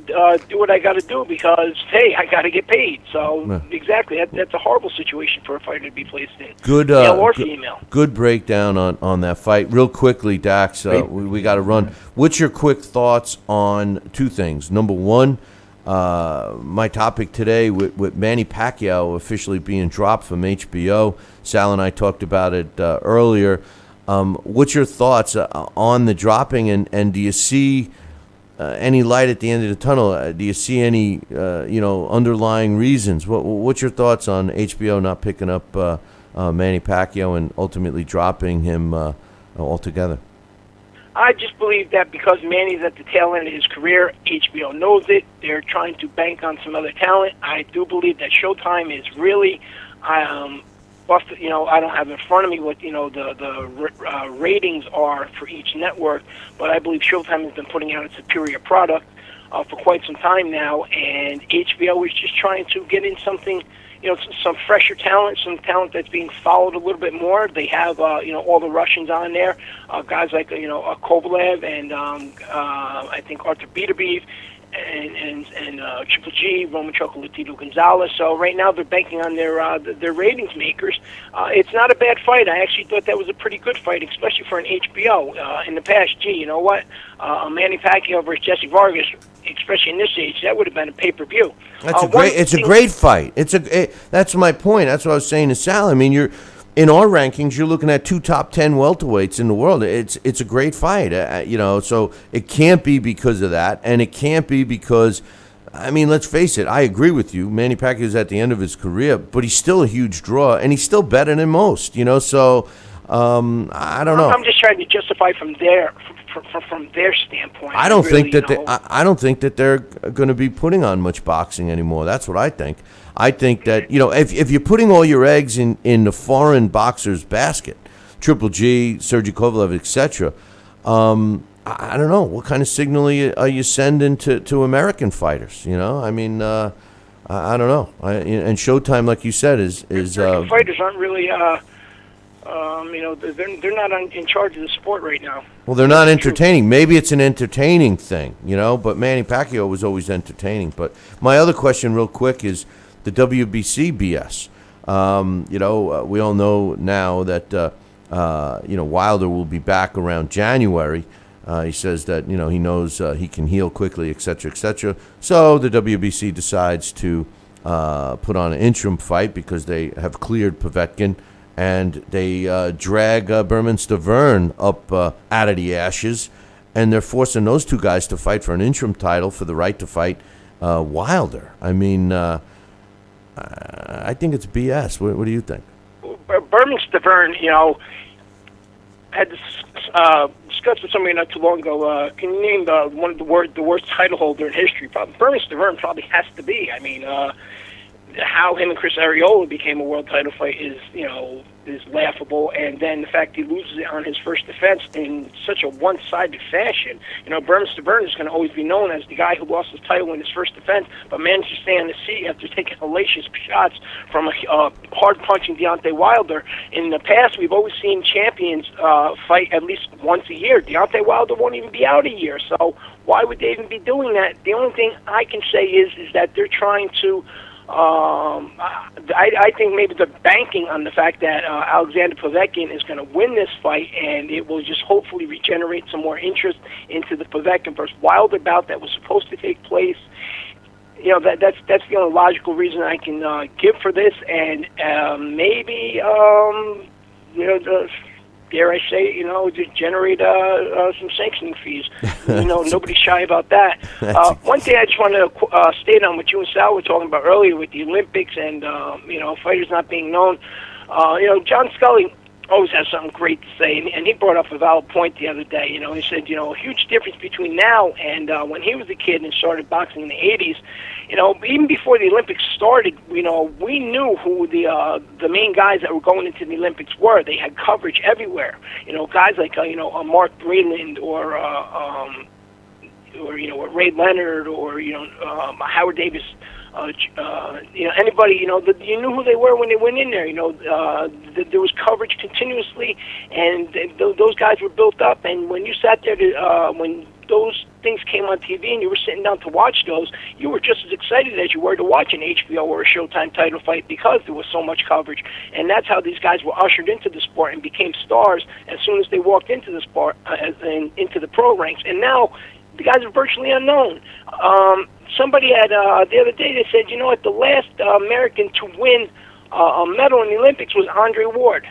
do what I got to do because hey, I got to get paid. So exactly, that's a horrible situation for a fighter to be placed in. Good, male or female. Good breakdown on that fight. Real quickly, Dax, we got to run. What's your quick thoughts on two things? Number one, my topic today with Manny Pacquiao officially being dropped from HBO. Sal and I talked about it earlier. What's your thoughts on the dropping, and do you see any light at the end of the tunnel? Do you see any underlying reasons? What's your thoughts on HBO not picking up Manny Pacquiao and ultimately dropping him altogether? I just believe that because Manny's at the tail end of his career, HBO knows it. They're trying to bank on some other talent. I do believe that Showtime is really I don't have in front of me what the ratings are for each network, but I believe Showtime has been putting out a superior product for quite some time now, and HBO is just trying to get in something, some fresher talent, some talent that's being followed a little bit more. They have all the Russians on there, guys like Kovalev and I think Arthur Beterbiev. And Triple G, Roman Chocolatito Gonzalez. So right now they're banking on their ratings makers. It's not a bad fight. I actually thought that was a pretty good fight, especially for an HBO. In the past, you know what? Manny Pacquiao versus Jesse Vargas, especially in this age, that would have been a pay-per-view. It's a great fight. That's my point. That's what I was saying to Sal. I mean, in our rankings, you're looking at 2 top 10 welterweights in the world. It's a great fight, so it can't be because of that, and it can't be because, let's face it, I agree with you. Manny Pacquiao's at the end of his career, but he's still a huge draw, and he's still better than most, so I don't know. I'm just trying to justify from their standpoint. I don't think that they're going to be putting on much boxing anymore. That's what I think. I think that, if you're putting all your eggs in the foreign boxers' basket, Triple G, Sergey Kovalev, etc., I don't know. What kind of signal are you sending to American fighters? I don't know. And Showtime, like you said, is fighters aren't really they're not in charge of the sport right now. Well, they're not entertaining. Maybe it's an entertaining thing, but Manny Pacquiao was always entertaining. But my other question real quick is the WBC BS. We all know now that, Wilder will be back around January. He says that, he knows he can heal quickly, et cetera, et cetera. So the WBC decides to put on an interim fight because they have cleared Povetkin, and they drag Berman Stavern up out of the ashes, and they're forcing those two guys to fight for an interim title for the right to fight Wilder. I think it's BS. What do you think? Berman Stavern, had discussed with somebody not too long ago. Can you name one of the worst title holder in history? Berman Stavern probably has to be. How him and Chris Arreola became a world title fight is, is laughable, and then the fact he loses it on his first defense in such a one-sided fashion. Burns to Burns is going to always be known as the guy who lost his title in his first defense, but managed to stay on the seat after taking hellacious shots from a hard-punching Deontay Wilder. In the past, we've always seen champions fight at least once a year. Deontay Wilder won't even be out a year, so why would they even be doing that? The only thing I can say is that they're trying to I think maybe they're banking on the fact that Alexander Povetkin is going to win this fight, and it will just hopefully regenerate some more interest into the Povetkin versus Wilder bout that was supposed to take place. That's the only logical reason I can give for this, and maybe dare I say, to generate some sanctioning fees. Nobody's shy about that. One thing I just want to state on what you and Sal were talking about earlier with the Olympics and, fighters not being known. John Scully always has something great to say, and he brought up a valid point the other day. He said, a huge difference between now and when he was a kid and started boxing in the 80s. Even before the Olympics started, we knew who the main guys that were going into the Olympics were. They had coverage everywhere. Guys like Mark Breland or Ray Leonard or Howard Davis. Anybody, you knew who they were when they went in there. There was coverage continuously, and those guys were built up. And when you sat there, when those things came on TV and you were sitting down to watch those, you were just as excited as you were to watch an HBO or a Showtime title fight because there was so much coverage. And that's how these guys were ushered into the sport and became stars as soon as they walked into the sport, into the pro ranks. And now the guys are virtually unknown. Somebody had the other day, they said, the last American to win a medal in the Olympics was Andre Ward.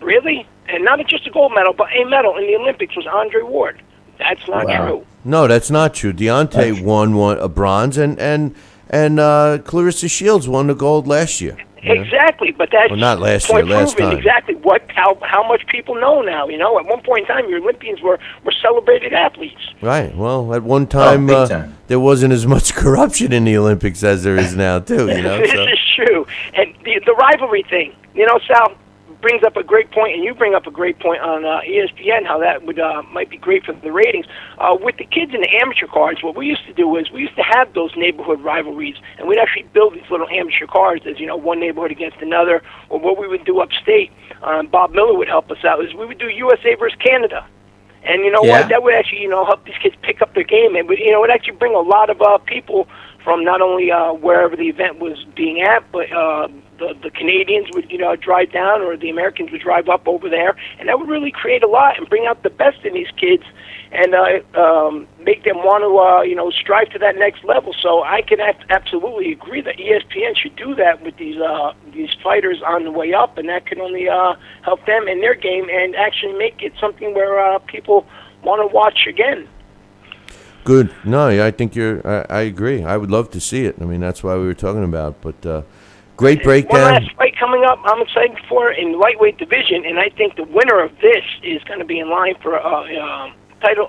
Really? And not just a gold medal, but a medal in the Olympics was Andre Ward. That's not true. No, that's not true. Deontay won a bronze, and Clarissa Shields won the gold last year. Exactly, but that's not last year, last time. Exactly how much people know now. At one point in time, your Olympians were celebrated athletes. Right. Well, at one time, there wasn't as much corruption in the Olympics as there is now, too. This is true, and the rivalry thing. Sal brings up a great point, and you bring up a great point on ESPN, how that would might be great for the ratings. With the kids and the amateur cards, what we used to do is we used to have those neighborhood rivalries, and we'd actually build these little amateur cards as, one neighborhood against another. Or what we would do upstate, Bob Miller would help us out, is we would do USA versus Canada. And what? That would actually, help these kids pick up their game. And, it would actually bring a lot of people from not only wherever the event was being at, but the Canadians would, drive down, or the Americans would drive up over there, and that would really create a lot and bring out the best in these kids and make them want to, strive to that next level. So I can absolutely agree that ESPN should do that with these fighters on the way up, and that can only help them in their game and actually make it something where people want to watch again. Good. No, I think I agree. I would love to see it. I mean, that's why we were talking about. But great breakdown. One last fight coming up. I'm excited for in the lightweight division, and I think the winner of this is going to be in line for title,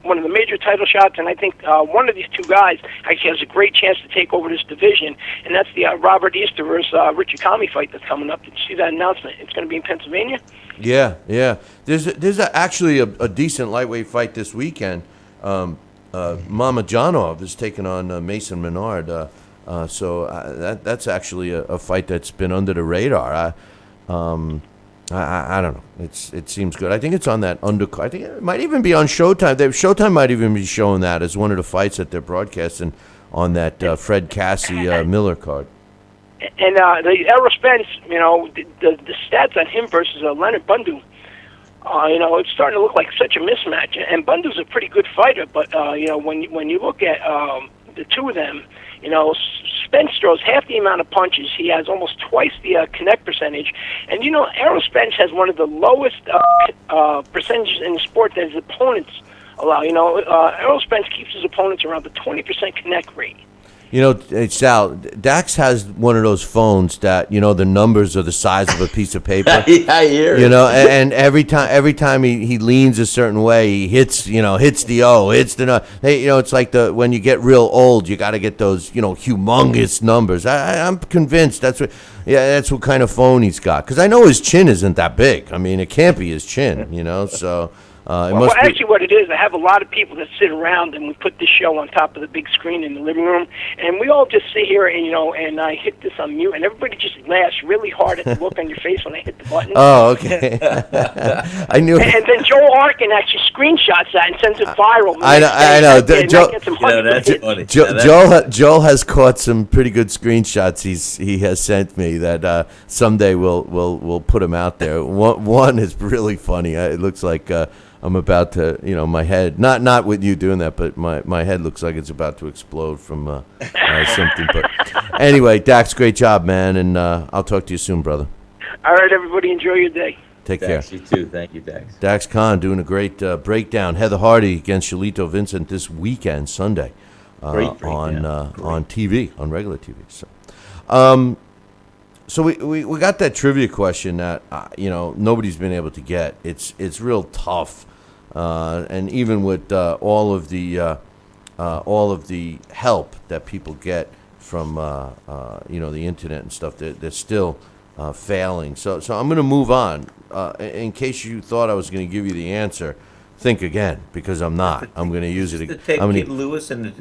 one of the major title shots. And I think one of these two guys actually has a great chance to take over this division, and that's the Robert Easter versus Richard Comey fight that's coming up. Did you see that announcement? It's going to be in Pennsylvania. Yeah. There's actually a decent lightweight fight this weekend. Mamajanov is taking on Mason Menard. So that's actually a fight that's been under the radar. I don't know. It seems good. I think it's on that undercard. I think it might even be on Showtime. Showtime might even be showing that as one of the fights that they're broadcasting on that Fred Cassie Miller card. And the Errol Spence, the stats on him versus Leonard Bundu. It's starting to look like such a mismatch. And Bundu's a pretty good fighter, but when you look at the two of them, Spence throws half the amount of punches. He has almost twice the connect percentage. And, Errol Spence has one of the lowest percentages in the sport that his opponents allow. Errol Spence keeps his opponents around the 20% connect rate. You know, Sal, Dax has one of those phones that, you know, the numbers are the size of a piece of paper. Yeah, I hear it. You know, and every time he leans a certain way, he hits the O, hits the no. Hey, you know, it's like when you get real old, you got to get those, you know, humongous numbers. I'm convinced that's what kind of phone he's got. Because I know his chin isn't that big. I mean, it can't be his chin, you know, so... Well, actually, what it is, I have a lot of people that sit around, and we put this show on top of the big screen in the living room, and we all just sit here, and and I hit this on mute, and everybody just laughs really hard at the look on your face when I hit the button. Oh, okay. I knew. And then Joe Arkin actually screenshots that and sends it viral. I know. Joel has caught some pretty good screenshots. He has sent me that someday we'll put them out there. One is really funny. It looks like. I'm about to, my head, not with you doing that, but my head looks like it's about to explode from something. But anyway, Dax, great job, man, and I'll talk to you soon, brother. All right, everybody, enjoy your day. Take Dax, care. You too. Thank you, Dax. Dax Khan doing a great breakdown. Heather Hardy against Shalito Vincent this weekend, Sunday, Great on TV, on regular TV. So we got that trivia question that nobody's been able to get. It's real tough. And even with all of the help that people get from the internet and stuff, they're still failing. So I'm going to move on. In case you thought I was going to give you the answer, think again, because I'm not. I'm going to use it again. Take Lewis and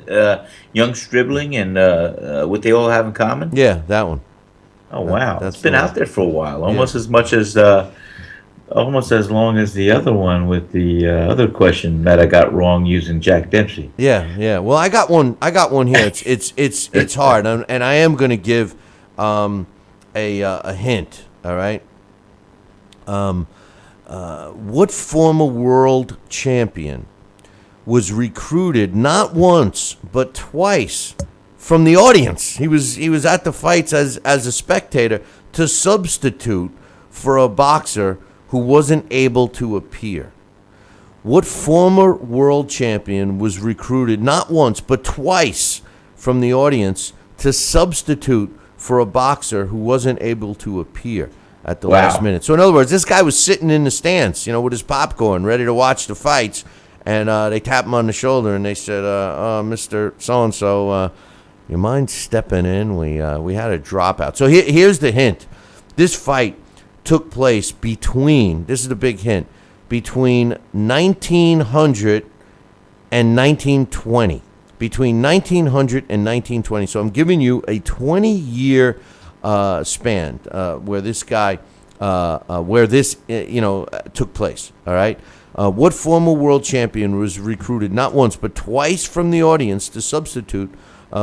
Young Stribling and what they all have in common. Yeah, that one. Oh wow, That's it's been out there for a while, almost as much as. Almost as long as the other one with the other question that I got wrong using Jack Dempsey. Yeah. Well, I got one here. It's hard, and I am going to give a hint. All right. What former world champion was recruited not once but twice from the audience? He was at the fights as a spectator to substitute for a boxer who wasn't able to appear. What former world champion was recruited not once but twice from the audience to substitute for a boxer who wasn't able to appear at the last minute? So in other words, this guy was sitting in the stands, with his popcorn, ready to watch the fights, and they tapped him on the shoulder and they said, Mr. So-and-so, you mind stepping in? We had a dropout. So here's the hint. This fight took place between 1900 and 1920. Between 1900 and 1920. So I'm giving you a 20-year span where this guy, took place. All right. What former world champion was recruited not once but twice from the audience to substitute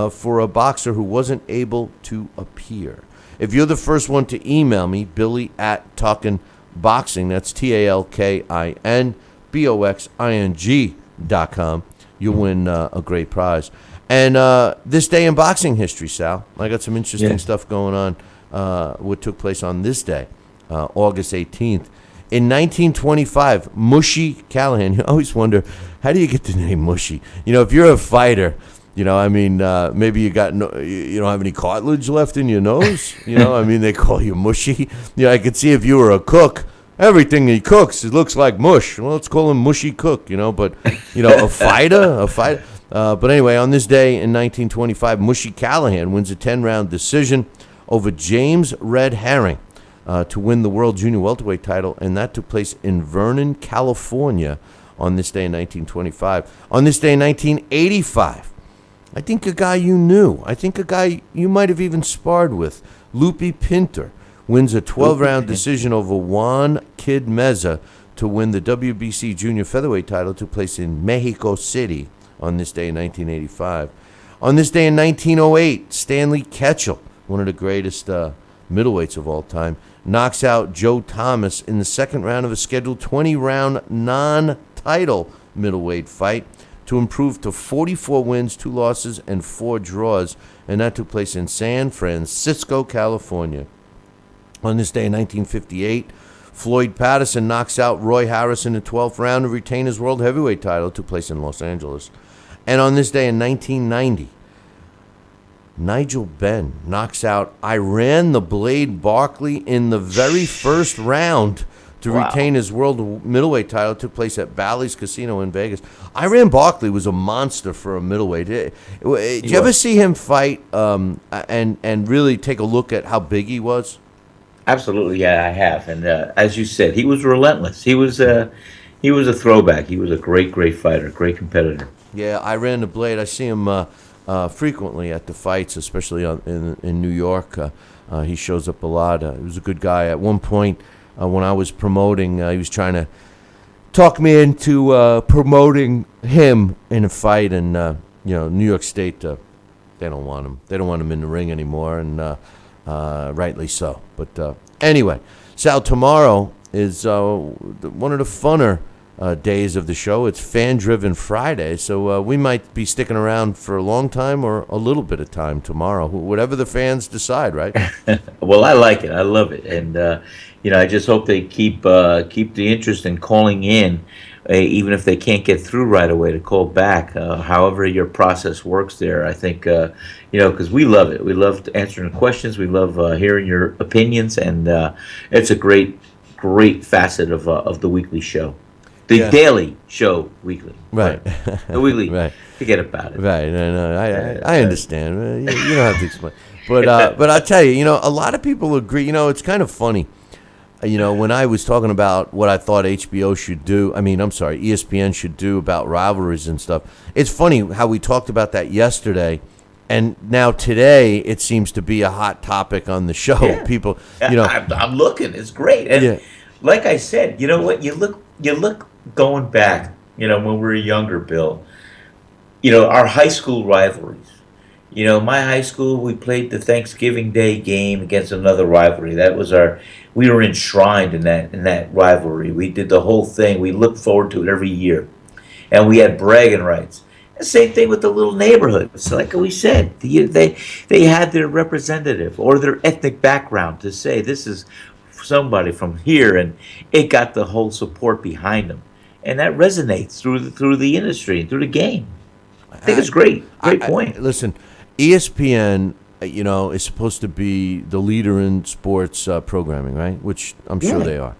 for a boxer who wasn't able to appear? If you're the first one to email me, Billy@TalkinBoxing, that's TalkinBoxing.com, you'll win a great prize. And this day in boxing history, Sal, I got some interesting stuff going on, what took place on this day, August 18th. In 1925, Mushy Callahan, you always wonder, how do you get the name Mushy? If you're a fighter, maybe you don't have any cartilage left in your nose. They call you mushy. I could see if you were a cook, everything he cooks, it looks like mush. Well, let's call him Mushy Cook, but, a fighter. But anyway, on this day in 1925, Mushy Callahan wins a 10-round decision over James Red Herring to win the World Junior Welterweight title, and that took place in Vernon, California on this day in 1925. On this day in 1985, I think a guy you knew. I think a guy you might have even sparred with. Lupe Pinter wins a 12-round decision over Juan Kid Meza to win the WBC Junior Featherweight title. Took place in Mexico City on this day in 1985. On this day in 1908, Stanley Ketchel, one of the greatest middleweights of all time, knocks out Joe Thomas in the second round of a scheduled 20-round non-title middleweight fight to improve to 44 wins, 2 losses, and 4 draws, and that took place in San Francisco, California. On this day in 1958, Floyd Patterson knocks out Roy Harris in the 12th round to retain his world heavyweight title. It took place in Los Angeles. And on this day in 1990, Nigel Benn knocks out Iran the Blade Barkley in the very first round to retain his world middleweight title. It took place at Bally's Casino in Vegas. Iran Barkley was a monster for a middleweight. Did you ever see him fight and really take a look at how big he was? Absolutely, yeah, I have. And as you said, he was relentless. He was a throwback. He was a great fighter, great competitor. Yeah, Iran the Blade. I see him frequently at the fights, especially in New York. He shows up a lot. He was a good guy. At one point, when I was promoting, he was trying to talk me into promoting him in a fight, and New York State, they don't want him. They don't want him in the ring anymore, and rightly so. But anyway, Sal, tomorrow is one of the funner days of the show. It's Fan-Driven Friday, so we might be sticking around for a long time or a little bit of time tomorrow, whatever the fans decide, right? Well, I like it. I love it, and I just hope they keep the interest in calling in, even if they can't get through right away, to call back. However your process works there, I think because we love it. We love answering questions. We love hearing your opinions, and it's a great facet of the weekly show. The daily show weekly. Right. The weekly. Right. Forget about it. Right. No, I understand. You don't have to explain. But I'll tell you, a lot of people agree. It's kind of funny. When I was talking about what I thought HBO should do, ESPN should do about rivalries and stuff, it's funny how we talked about that yesterday, and now today it seems to be a hot topic on the show. Yeah. People, I'm looking. It's great. And like I said, you know what? You look going back, when we were younger, Bill, our high school rivalries. My high school, we played the Thanksgiving Day game against another rivalry. We were enshrined in that rivalry. We did the whole thing. We looked forward to it every year. And we had bragging rights. The same thing with the little neighborhoods. Like we said, they had their representative or their ethnic background to say this is somebody from here, and it got the whole support behind them. And that resonates through the industry, through the game. I think it's great. Great point. Listen, ESPN, is supposed to be the leader in sports programming, right? Which I'm sure they are.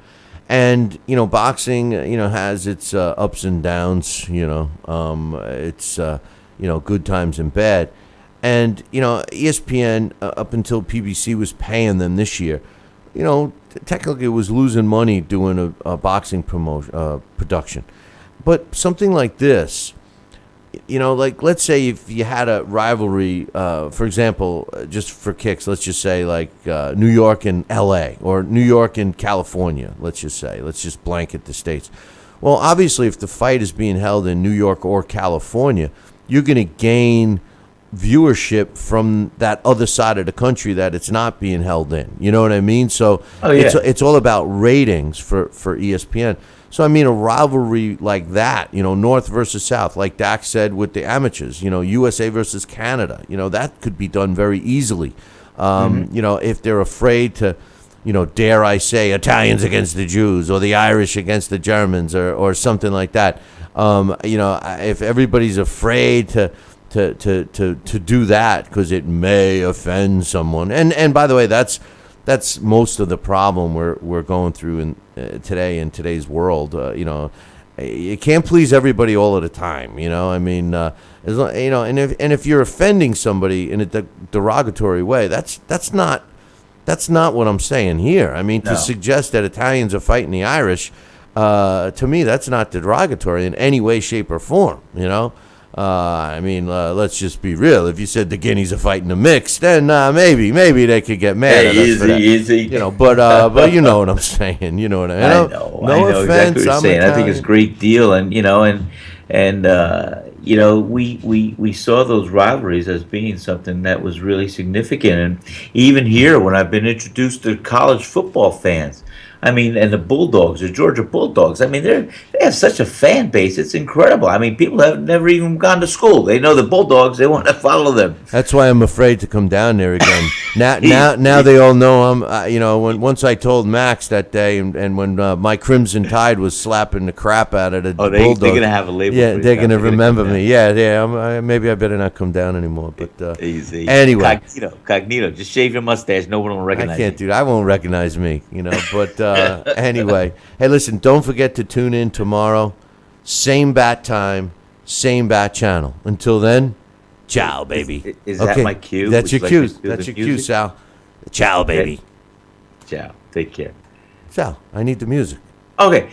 And, boxing, has its ups and downs, it's, good times and bad. And, ESPN, up until PBC was paying them this year, technically it was losing money doing a boxing production. But something like this, like let's say if you had a rivalry, for example, just for kicks, let's just say like New York and LA or New York and California, let's just blanket the states. Well, obviously if the fight is being held in New York or California, you're going to gain viewership from that other side of the country that it's not being held in. You know what I mean? So it's all about ratings for ESPN. So, a rivalry like that, North versus South, like Dak said with the amateurs, USA versus Canada, that could be done very easily. If they're afraid to, dare I say, Italians against the Jews or the Irish against the Germans or something like that. If everybody's afraid to do that because it may offend someone. And by the way, that's most of the problem we're going through in today's world. You can't please everybody all of the time. And if you're offending somebody in a derogatory way, that's not what I'm saying here. To suggest that Italians are fighting the Irish, to me, that's not derogatory in any way, shape, or form. Let's just be real. If you said the Guineas are fighting the mix, then maybe they could get mad at us for that. Easy. But you know what I'm saying. You know what I mean? I know. No I know offense. Exactly what you're saying. I think it's a great deal, we saw those rivalries as being something that was really significant. And even here, when I've been introduced to college football fans, and the Bulldogs, the Georgia Bulldogs, they have such a fan base. It's incredible. People have never even gone to school. They know the Bulldogs. They want to follow them. That's why I'm afraid to come down there again Now they all know I'm. Once I told Max that day, and when my Crimson Tide was slapping the crap out of the Bulldog. They're gonna have a label. Yeah, for you they're now. gonna remember me. Yeah. Maybe I better not come down anymore. But Easy. anyway, Cognito. Just shave your mustache. No one will recognize I can't you. do that. I won't recognize me. But anyway, hey, listen. Don't forget to tune in tomorrow. Same bat time, same bat channel. Until then, ciao, baby. Is that my cue? That's your Would cue. you like to do That's the your cue, music? Sal. Ciao, baby. Ciao. Take care. Sal, I need the music. Okay.